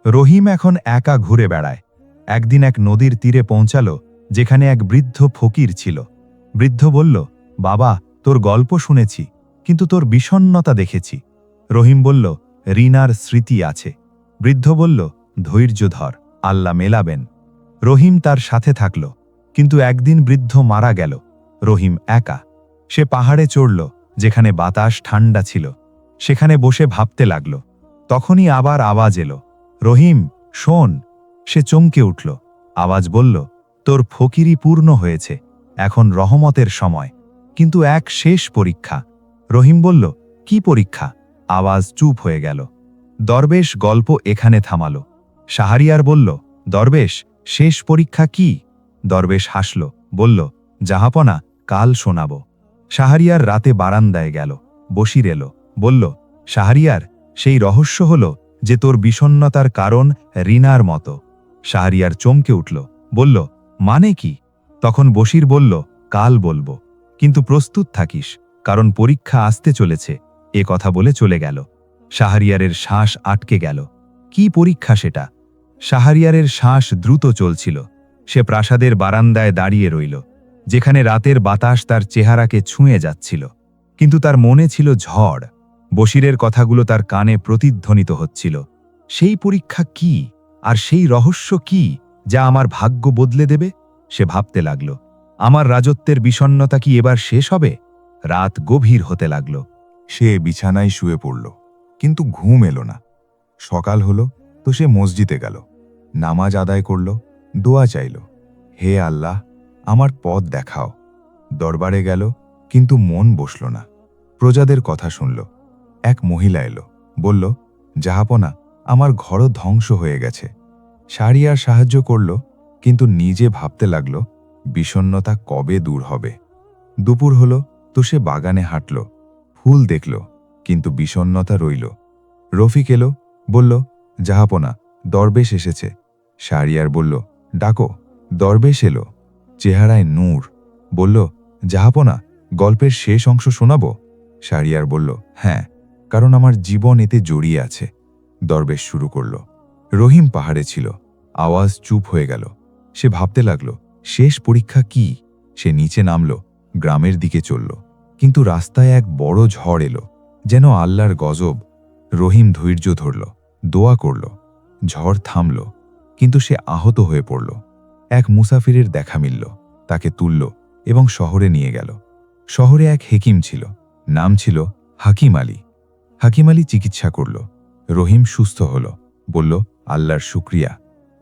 রহিম এখন একা ঘুরে বেড়ায়। একদিন এক নদীর তীরে পৌঁছাল, যেখানে এক বৃদ্ধ ফকির ছিল। বৃদ্ধ বলল, বাবা তোর গল্প শুনেছি, কিন্তু তোর বিষণ্ণতা দেখেছি। রহিম বলল, রিনার স্মৃতি আছে। বৃদ্ধ বলল, ধৈর্য ধর, আল্লাহ মেলাবেন। রহিম তার সাথে থাকল, কিন্তু একদিন বৃদ্ধ মারা গেল। রহিম একা। সে পাহাড়ে চড়ল, যেখানে বাতাস ঠান্ডা ছিল। সেখানে বসে ভাবতে লাগল। তখনই আবার আওয়াজ এলো, রহিম শোন। সে চমকে উঠল। আওয়াজ বলল, তোর ফকিরি পূর্ণ হয়েছে, এখন রহমতের সময়, কিন্তু এক শেষ পরীক্ষা। রহিম বলল, কি পরীক্ষা? আওয়াজ চুপ হয়ে গেল। দরবেশ গল্প এখানে থামালো। শাহরিয়ার বলল, দরবেশ শেষ পরীক্ষা কি? দরবেশ হাসল, বলল, জাহাপনা কাল শোনাব। শাহরিয়ার রাতে বারান্দায় গেল। বশির এলো, বলল, শাহরিয়ার সেই রহস্য হল যে তোর বিষণ্ণতার কারণ রিনার মতো। শাহরিয়ার চমকে উঠল, বলল, মানে কি? তখন বশির বলল, কাল বলবো, কিন্তু প্রস্তুত থাকিস, কারণ পরীক্ষা আসতে চলেছে। এ কথা বলে চলে গেল। শাহরিয়ারের শ্বাস আটকে গেল। কি পরীক্ষা সেটা? শাহরিয়ারের শ্বাস দ্রুত চলছিল। সে প্রাসাদের বারান্দায় দাঁড়িয়ে রইল, যেখানে রাতের বাতাস তার চেহারাকে ছুঁয়ে যাচ্ছিল, কিন্তু তার মনে ছিল ঝড়। বশিরের কথাগুলো তার কানে প্রতিধ্বনিত হচ্ছিল। সেই পরীক্ষা কি, আর সেই রহস্য কি যা আমার ভাগ্য বদলে দেবে? সে ভাবতে লাগল, আমার রাজত্বের বিষণ্ণতা কি এবার শেষ হবে? রাত গভীর হতে লাগল। সে বিছানায় শুয়ে পড়ল, কিন্তু ঘুম এলো না। সকাল হলো তো সে মসজিদে গেল, নামাজ আদায় করল, দোয়া চাইল, হে আল্লাহ আমার পথ দেখাও। দরবারে গেল, কিন্তু মন বসল না। প্রজাদের কথা শুনল। এক মহিলা এলো, বলল, জাহাপনা আমার ঘরও ধ্বংস হয়ে গেছে। শাহরিয়ার সাহায্য করল, কিন্তু নিজে ভাবতে লাগল, বিষণ্ণতা কবে দূর হবে। দুপুর হলো তো সে বাগানে হাঁটল, ফুল দেখল, কিন্তু বিষণ্ণতা রইল। রফিক এলো, বলল, জাহাপনা দরবেশ এসেছে। শাহরিয়ার বলল, ডাকো। দরবেশ এলো, চেহারায় নূর। বলল, জাহাপনা গল্পের শেষ অংশ শোনাব? শাহরিয়ার বলল, হ্যাঁ, কারণ আমার জীবন এতে জড়িয়ে আছে। দরবেশ শুরু করল। রহিম পাহাড়ে ছিল। আওয়াজ চুপ হয়ে গেল। সে ভাবতে লাগল, শেষ পরীক্ষা কি? সে নিচে নামল, গ্রামের দিকে চলল, কিন্তু রাস্তায় এক বড় ঝড় এলো, যেন আল্লাহর গজব। রহিম ধৈর্য ধরল, দোয়া করল। ঝড় থামল, কিন্তু সে আহত হয়ে পড়ল। এক মুসাফিরের দেখা মিলল, তাকে তুলল এবং শহরে নিয়ে গেল। শহরে এক হেকিম ছিল, নাম ছিল হাকিম আলী। হাকিম আলী চিকিৎসা করল। রহিম সুস্থ হল, বলল, আল্লাহর শুকরিয়া।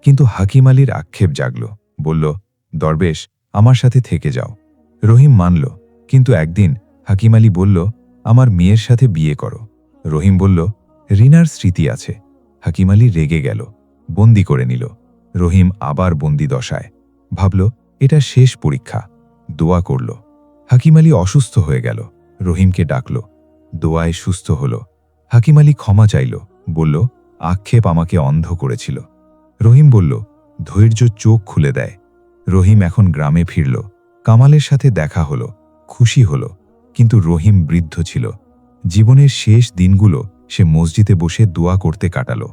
কিন্তু হাকিম আলীর আক্ষেপ জাগল, বলল, দরবেশ আমার সাথে থেকে যাও। রহিম মানল, কিন্তু একদিন হাকিম আলী বলল, আমার মেয়ের সাথে বিয়ে করো। রহিম বলল, রিনার স্মৃতি আছে। হাকিম আলী রেগে গেল, বন্দি করে নিল। রহিম আবার বন্দি দশায়। ভাবল, এটা শেষ পরীক্ষা। দোয়া করল। হাকিম আলী অসুস্থ হয়ে গেল। রহিমকে ডাকল। দোয়ায় সুস্থ হল। হাকিম আলী ক্ষমা চাইল, বলল, আক্ষেপ আমাকে অন্ধ করেছিল। রহিম বলল, ধৈর্য চোখ খুলে দেয়। রহিম এখন গ্রামে ফিরল। কামালের সাথে দেখা হলো, খুশি হল। কিন্তু রহিম বৃদ্ধ ছিল। জীবনের শেষ দিনগুলো সে মসজিদে বসে দোয়া করতে কাটালো।